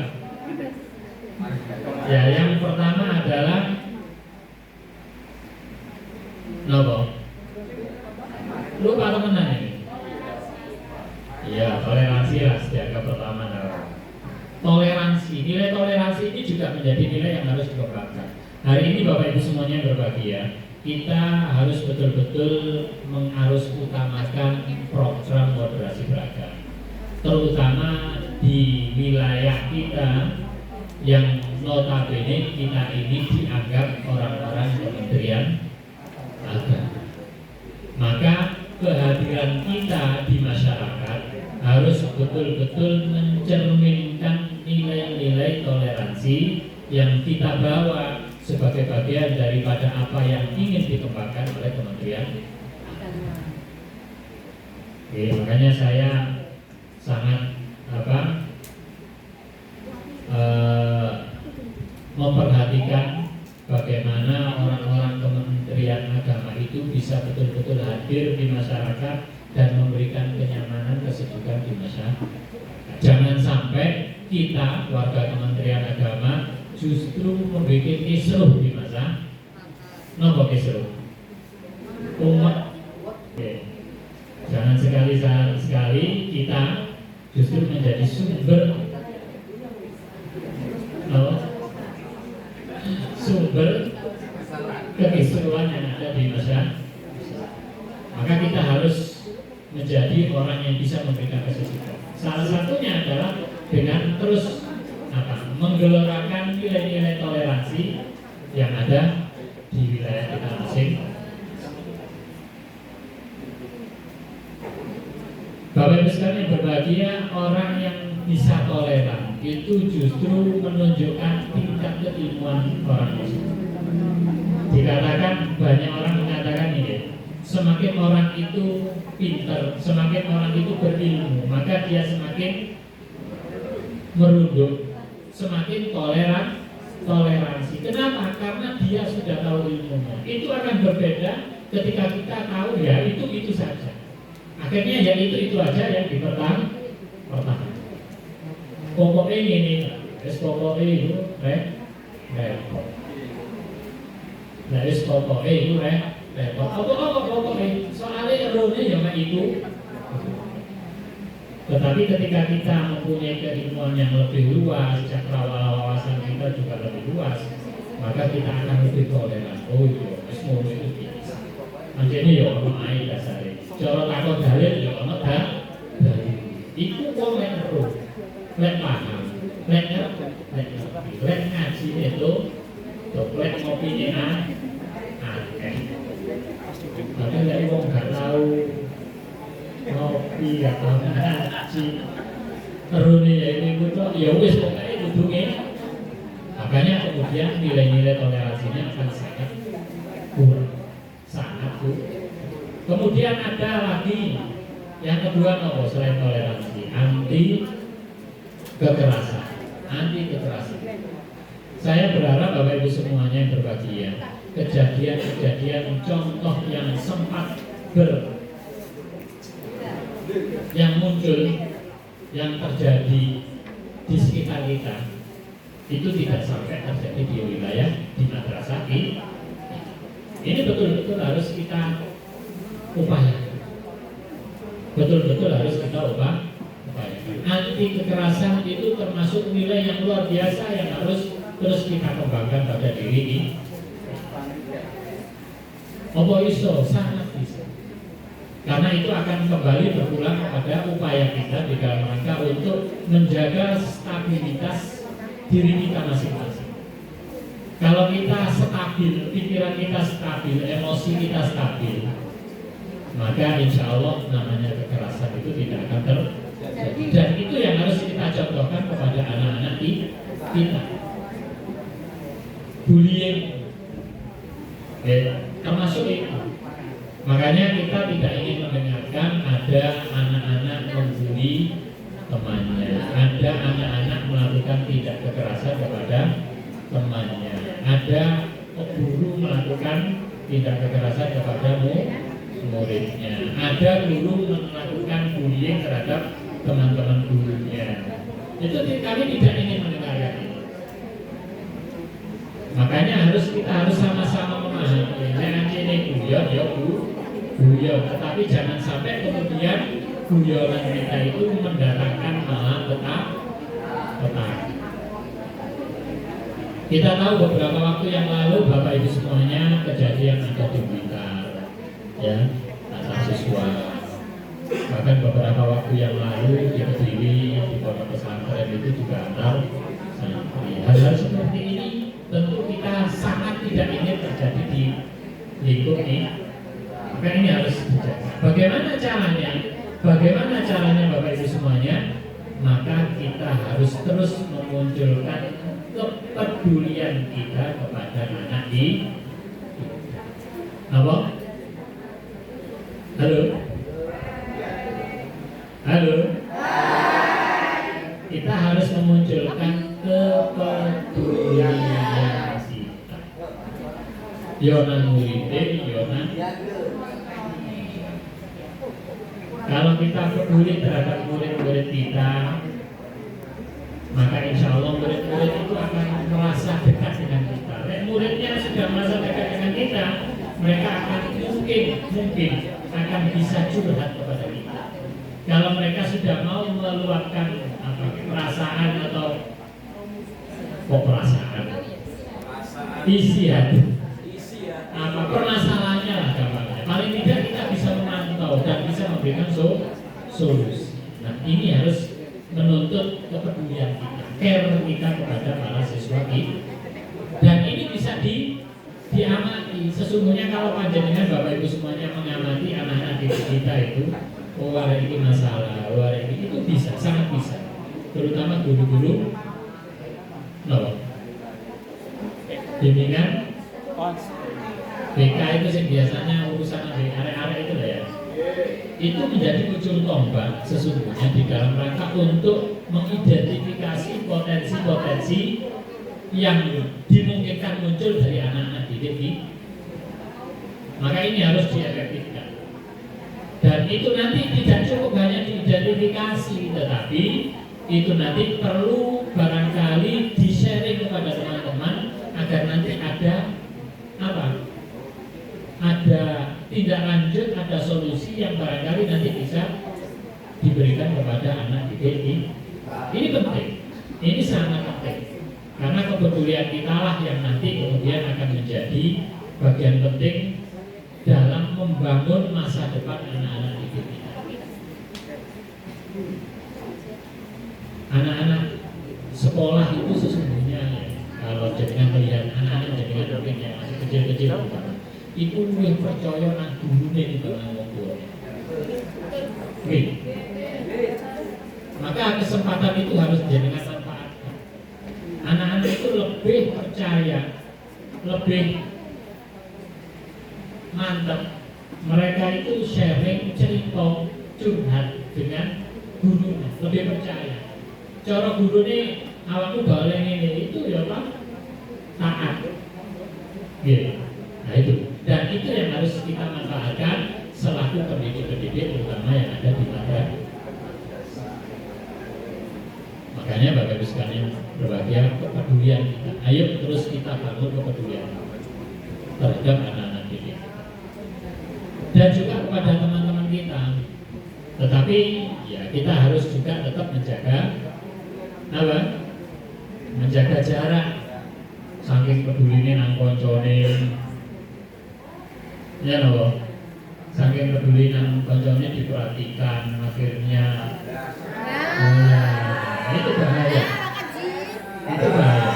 Ya, yang pertama adalah kenapa? Lupa teman-teman ini. Ya, toleransi lah sejak pertama. Toleransi, nilai toleransi ini juga menjadi nilai yang harus dikembangkan. Hari ini Bapak Ibu semuanya berbahagia, kita harus betul-betul mengarus utamakan program moderasi beragama, terutama di wilayah kita yang notabene kita ini dianggap orang-orang Kementerian Agama. Maka kehadiran kita di masyarakat harus betul-betul mencerminkan nilai-nilai toleransi yang kita bawa sebagai bagian daripada apa yang ingin dikembangkan oleh Kementerian Agama. Oke, makanya saya sangat memperhatikan bagaimana orang-orang Kementerian Agama itu bisa betul-betul hadir di masyarakat dan memberikan kenyamanan, kesejukan di masyarakat. Jangan sampai kita warga Kementerian Agama justru membuat kisruh di masa nopo kisruh umat. Jangan sekali-sekali kita justru menjadi sumber kekisruhan yang ada di masyarakat. Maka kita harus menjadi orang yang bisa memberikan kesejukan. Salah satunya adalah dengan terus menggelorakan nilai-nilai toleransi yang ada di wilayah kita masing. Bapak Ibu sekalian yang berbahagia, orang yang bisa toleran itu justru menunjukkan tingkat keilmuan orang tersebut. Dikatakan, banyak orang mengatakan ini, semakin orang itu pintar, semakin orang itu berilmu, maka dia semakin merunduk, semakin toleransi. Kenapa? Karena dia sudah tahu ilmunya. Itu akan berbeda ketika kita tahu ya itu saja. Akhirnya ya itu aja yang dipertahankan. Pokoknya ini, pokoknya itu repot. Nah, pokoknya itu repot. Apa pokoknya? Soalnya rohnya cuma itu. Tetapi ketika kita mempunyai keilmuan yang lebih luas, cakrawala wawasan kita juga lebih luas, maka kita akan lebih toleran. Oh iya, semua itu biasa. Anjene ya ono ae dasare. Cara takon dalil ya ono dalil. Iku wong lek ero, lek paham, lek ngerti, lek ngaji itu, lek ngopine akeh. Tapi lek wong gak tahu ngopi gak tahu ngaji, terune ya ini kudu ya wis pokoke kudu ngene. Makanya kemudian nilai-nilai toleransinya akan sangat kurang. Kemudian ada lagi yang kedua nopo selain toleransi, anti kekerasan. Saya berharap Bapak Ibu semuanya yang berbahagia, kejadian-kejadian contoh yang sempat yang muncul, yang terjadi di sekitar kita itu tidak sampai terjadi di wilayah di madrasah ini. Ini betul-betul harus kita upayakan. Betul-betul harus kita upayakan. Anti kekerasan itu termasuk nilai yang luar biasa yang harus terus kita kembangkan pada diri ini. Apa iso? Sangat bisa. Karena itu akan kembali berpulang kepada upaya kita di dalam rangka untuk menjaga stabilitas diri kita masing-masing. Kalau kita stabil, pikiran kita stabil, emosi kita stabil, maka insya Allah namanya kekerasan itu tidak akan terjadi. Dan itu yang harus kita contohkan kepada anak-anak kita. Bullying, termasuk itu. Makanya kita tidak ingin mendengarkan ada anak-anak membuli temannya, ada anak-anak melakukan tindak kekerasan kepada temannya, ada guru melakukan tindak kekerasan kepada muridnya, ada guru melakukan bullying terhadap teman-teman gurunya. Itu kami tidak ingin mendengarkan ini. Makanya kita harus sama-sama memahami. Jangan ini guyon ya guyon, tetapi jangan sampai kemudian guyonan kita itu mendatangkan malah petaka. Kita tahu beberapa waktu yang lalu Bapak Ibu semuanya kejadian ada di Blitar, ya, antar siswa. Bahkan beberapa waktu yang lalu di Kediri, di pondok pesantren itu juga antar santri. Hal-hal seperti ini tentu kita sangat tidak ingin terjadi di lingkup ini. Maka ini harus dijaga. Bagaimana caranya? Bagaimana caranya Bapak Ibu semuanya? Maka kita harus terus memunculkan kepedulian kita kepada anak di apa? Halo? Halo? Kita harus memunculkan kepedulian kita. Yonan muridin, yonan. Kalau kita peduli terhadap murid-murid kita, maka insya Allah murid-murid itu akan merasa dekat dengan kita. Muridnya sudah merasa dekat dengan kita, mereka akan mungkin akan bisa curhat kepada kita. Kalau mereka sudah mau meluapkan perasaan atau perasaan, isi hati, permasalahannya lah gampangnya. Paling tidak kita bisa memantau dan bisa memberikan solusi. Nah, ini harus menuntut kepedulian kita, care kita kepada para siswa kita. Dan ini bisa diamati. Sesungguhnya kalau panjenengan Bapak Ibu semuanya mengamati anak-anak didik kita itu, hari ini masalah, hari ini itu bisa, sangat bisa. Terutama guru-guru, bimbingan BK itu sih biasanya urusan area-area itu lah ya. Itu menjadi ujung tombak sesungguhnya di dalam rangka untuk mengidentifikasi potensi-potensi yang dimungkinkan muncul dari anak-anak didik ini. Maka ini harus diefektifkan. Dan itu nanti tidak cukup hanya diidentifikasi, tetapi itu nanti perlu barangkali di-sharing kepada teman-teman agar nanti ada ada tindak lanjut, ada solusi yang barangkali nanti bisa diberikan kepada anak didik ini. Ini penting, ini sangat penting, karena kepedulian kita lah yang nanti kemudian akan menjadi bagian penting dalam membangun masa depan anak-anak didik kita. Anak-anak sekolah itu sesungguhnya kalau jenengan melihat anak-anak jenengan mungkin yang masih kecil-kecil itu lebih percaya nang gurune dibanding wong tua. Maka kesempatan itu harus jenengan manfaatkan. Anak-anak itu lebih percaya, lebih mantap. Mereka itu sharing cerita, curhat dengan gurunya, lebih percaya. Cara gurune awakku boleh ngene itu ya Pak taat. Gitu. Nah itu, dan itu yang harus kita manfaatkan selaku pendidik-pendidik terutama yang ada di madrasah. Makanya Bapak Ibu sekalian berbahagia kepedulian kita. Ayo terus kita bangun kepedulian terhadap anak-anak didik dan juga kepada teman-teman kita. Tetapi ya kita harus juga tetap menjaga menjaga jarak. Saking pedulinya nang koncone, ya loh. Saking peduli nang koncone diperhatikan, akhirnya, itu bahaya. Itu bahaya.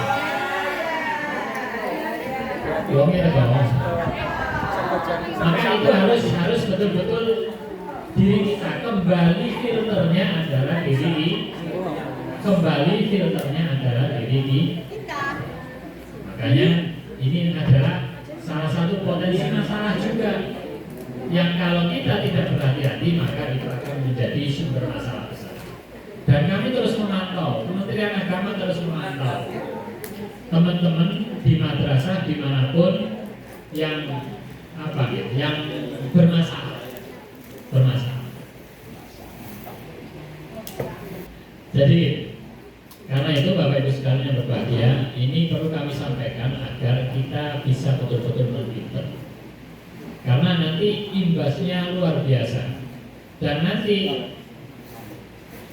Uangnya bawah. Maka itu harus betul-betul diri kita kembali filternya adalah diri kita. Makanya ini adalah salah satu potensi masalah juga yang kalau kita tidak berhati-hati maka itu akan menjadi sumber masalah besar. Dan kami terus memantau, Kementerian Agama terus memantau teman-teman di madrasah dimanapun yang yang bermasalah. Jadi karena itu Bapak Ibu sekalian yang berbahagia, ini perlu kami sampaikan agar kita bisa betul-betul berpikir. Karena nanti imbasnya luar biasa. Dan nanti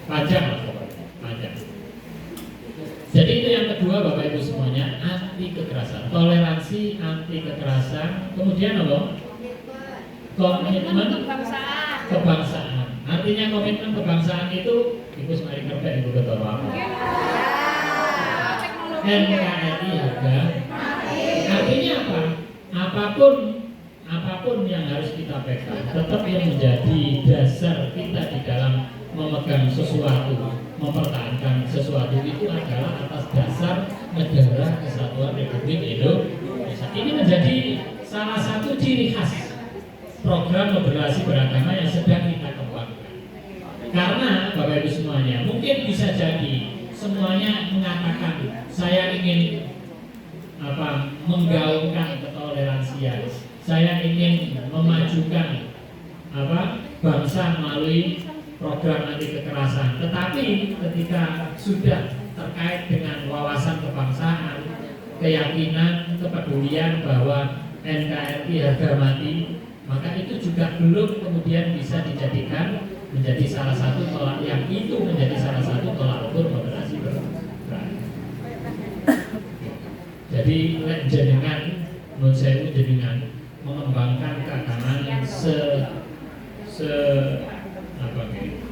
pajak. Jadi itu yang kedua kedua Bapak Ibu semuanya, anti kekerasan, toleransi anti kekerasan. Kemudian apa? Komitmen kebangsaan. Artinya komitmen kebangsaan itu Ibu semari kerja Ibu Ketua apa? NKRI harga. Artinya apa? Apapun yang harus kita pegang, tetap yang menjadi dasar kita di dalam memegang sesuatu, mempertahankan sesuatu itu adalah atas dasar negara kesatuan Republik Indonesia. Ini menjadi salah satu ciri khas program moderasi beragama yang sedang kita kembangkan. Karena Bapak Ibu semuanya, mungkin bisa jadi semuanya mengatakan saya ingin menggaungkan ketoleransian, saya ingin memajukan bangsa melalui program anti kekerasan. Tetapi ketika sudah terkait dengan wawasan kebangsaan, keyakinan, kepedulian bahwa NKRI harga mati, maka itu juga belum kemudian bisa dijadikan menjadi salah satu tolak, yang itu menjadi salah satu tolak ukur moderasi beragama. Jadi jenengan menurut saya jenengan mengembangkan keagamaan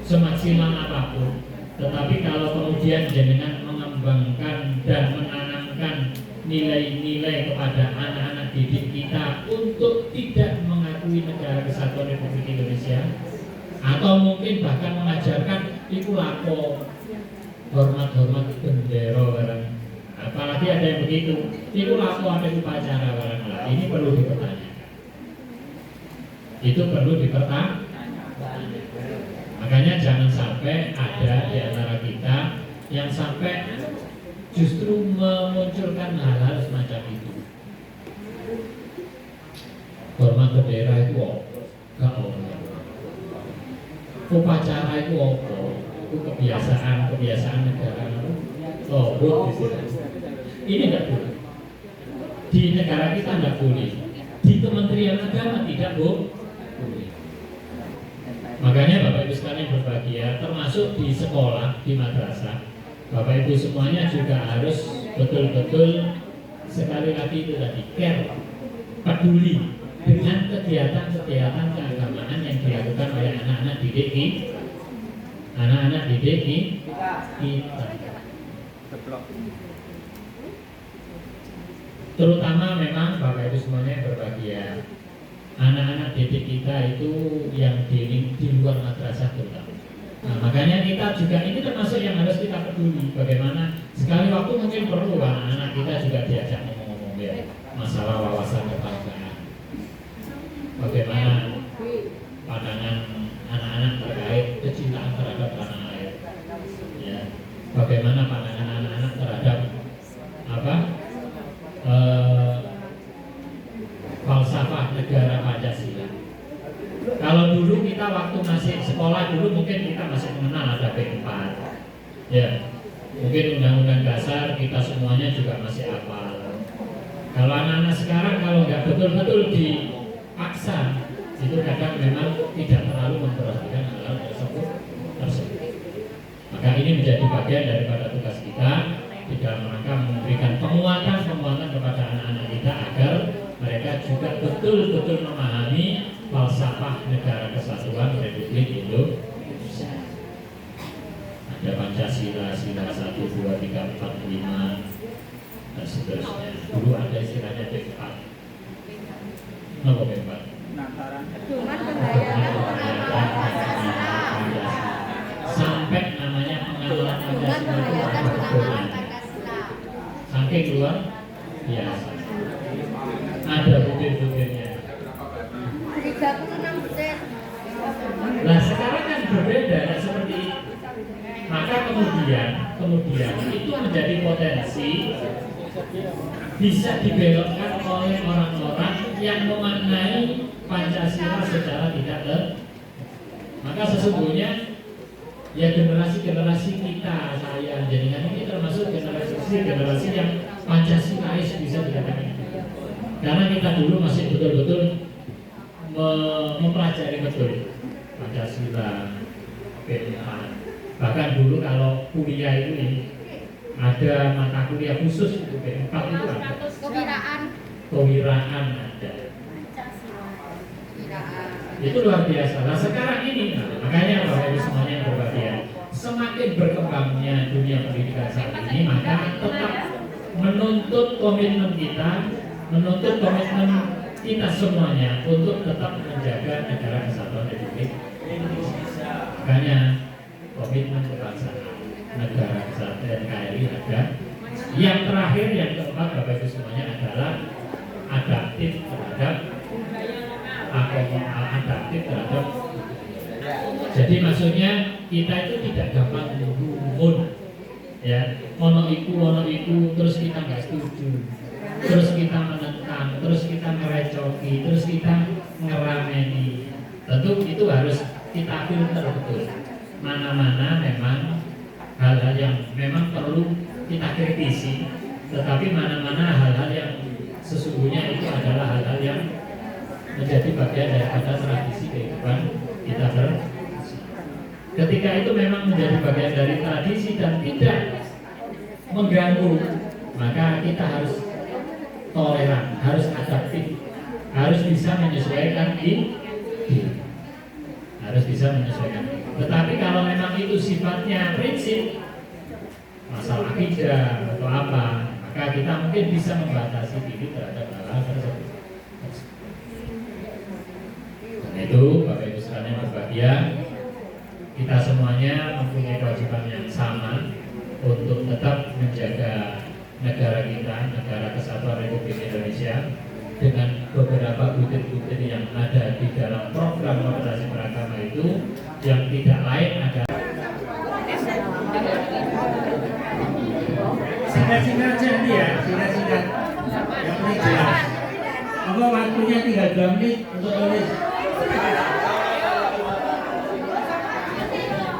semaksimal apapun, tetapi kalau kemudian jenengan mengembangkan dan menanamkan nilai-nilai kepada anak-anak didik kita untuk tidak mengakui negara kesatuan Republik Indonesia, atau mungkin bahkan mengajarkan itu lapo hormat bendera barang, apalagi ada yang begitu, itu lapo ada upacara barang, ini perlu dipertanyakan. Itu perlu dipertanyakan. Makanya jangan sampai ada di antara kita yang sampai justru memunculkan hal-hal semacam itu. Hormat bendera itu apa? Gak apa. Upacara itu apa? Itu kebiasaan negara. Oh, ini tidak boleh. Di negara kita tidak boleh. Di Kementerian Agama tidak boleh. Makanya Bapak Ibu sekalian berbahagia, termasuk di sekolah, di madrasah, Bapak Ibu semuanya juga harus betul-betul sekali lagi itu tadi care, peduli dengan kegiatan-kegiatan keagamaan yang dilakukan oleh anak-anak didik kita. Terutama memang Bapak Ibu semuanya berbahagia, anak-anak didik kita itu yang di luar madrasah terutama. Nah, makanya kita juga ini termasuk yang harus kita peduli. Bagaimana sekali waktu mungkin perlu anak-anak kita juga diajak ngomong-ngomong ya masalah wawasan kebangsaan. Bagaimana pandangan anak-anak terkait kecintaan terhadap tanah air. Ya. Bagaimana pandangan anak-anak terhadap falsafah negara Pancasila. Kalau dulu kita waktu masih sekolah dulu mungkin kita masih mengenal ada P4. Ya. Mungkin undang-undang dasar kita semuanya juga masih hafal. Kalau anak-anak sekarang kalau nggak betul-betul dipaksa, itu kadang memang tidak terlalu memperhatikan hal-hal tersebut. Maka ini menjadi bagian daripada tugas kita di dalam rangka memberikan penguatan kepada anak-anak kita agar mereka juga betul-betul memahami falsafah negara kesatuan Republik Indonesia. Ada Pancasila, sila 1, 2, 3, 4, 5 dan seterusnya. Dulu ada istilahnya P4. Kenapa P4? Sampai namanya pengawalan Pancasila saking luar biasa. Ada butir-butirnya. Nah sekarang kan berbeda seperti itu. Maka kemudian itu menjadi potensi bisa dibelokkan oleh orang-orang yang memaknai Pancasila secara tidak tepat. Maka sesungguhnya ya generasi kita, saya jaringan ini termasuk generasi yang Pancasilais bisa dikatakan. Karena kita dulu masih betul-betul mempelajari betul Pancasila, P4. Bahkan dulu kalau kuliah ini ada mata kuliah khusus untuk B4 itu ada. Kewiraan ada. Itu luar biasa. Nah sekarang ini, makanya Bapak Ibu semuanya yang berbahagia, semakin berkembangnya dunia pendidikan saat ini, maka tetap menuntut komitmen kita semuanya untuk tetap menjaga negara kesatuan Republik Indonesia. Makanya komitmen kebangsaan, negara kesatuan NKRI ada. Yang terakhir, yang keempat Bapak Ibu semuanya adalah adaptif terhadap jadi maksudnya kita itu tidak gampang menggumun ya, ono iku terus kita nggak setuju, terus kita menentang, terus kita merecoki, terus kita ngerameni. Tentu itu harus kita filter betul, mana-mana memang hal-hal yang memang perlu kita kritisi, tetapi mana-mana hal-hal yang sesungguhnya itu adalah hal-hal yang menjadi bagian daripada tradisi kehidupan kita ketika itu memang menjadi bagian dari tradisi dan tidak mengganggu, maka kita harus toleran, harus adaptif, harus bisa menyesuaikan diri, harus bisa menyesuaikan. Tetapi kalau memang itu sifatnya prinsip, masalah akidah atau apa, maka kita mungkin bisa membatasi diri terhadap hal-hal tersebut. Itu Bapak Ibu sekalian berbahagia, kita semuanya mempunyai kewajiban yang sama untuk tetap menjaga negara kita, negara kesatuan Republik Indonesia, dengan beberapa butir-butir yang ada di dalam program moderasi beragama itu, yang tidak lain adalah singkat-singkat aja nanti ya, singkat-singkat yang penting jelas. Apa waktunya 3 menit untuk tulis.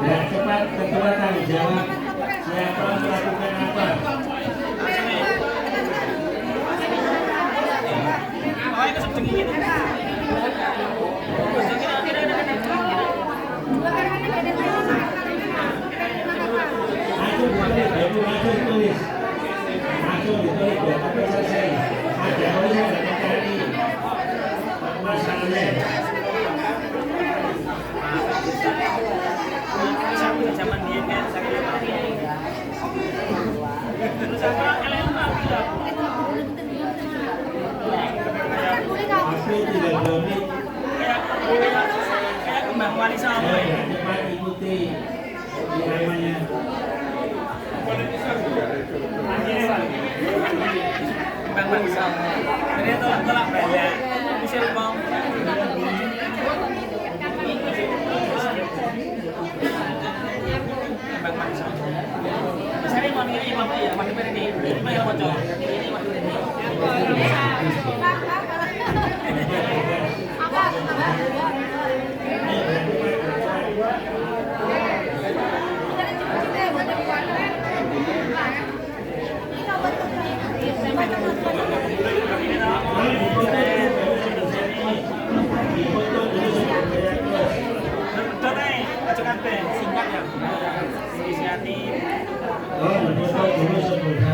Ya, cepat ketua tanggung jawab siapa melakukan apa. Langsung ditulis biar tapi selesai. Ada orang yang mencari masalahnya. Zaman dia kan terus apa kalian kayak kembang wanita Cepat ikuti namanya. kembang wanita jadi tolak banyak bisa mau Saya mau ini mau ya, mau ini. Ini yang bocor. Ini mau ini. Singkat ya. Inisiatif. Dulu sebelumnya.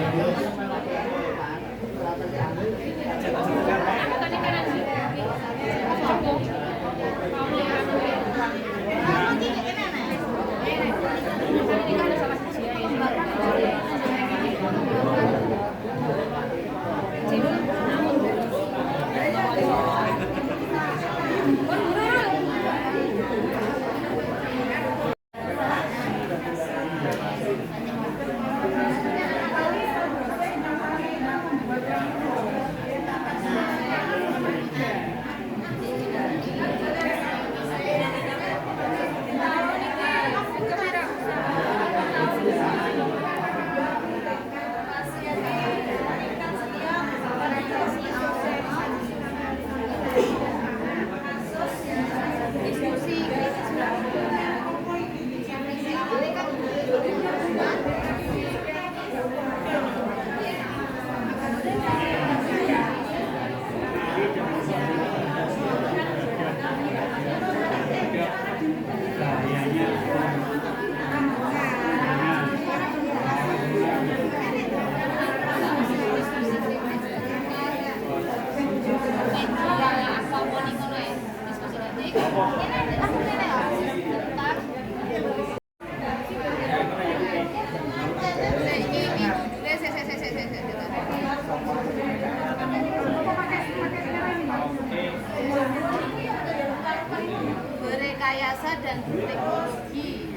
rekayasa dan teknologi.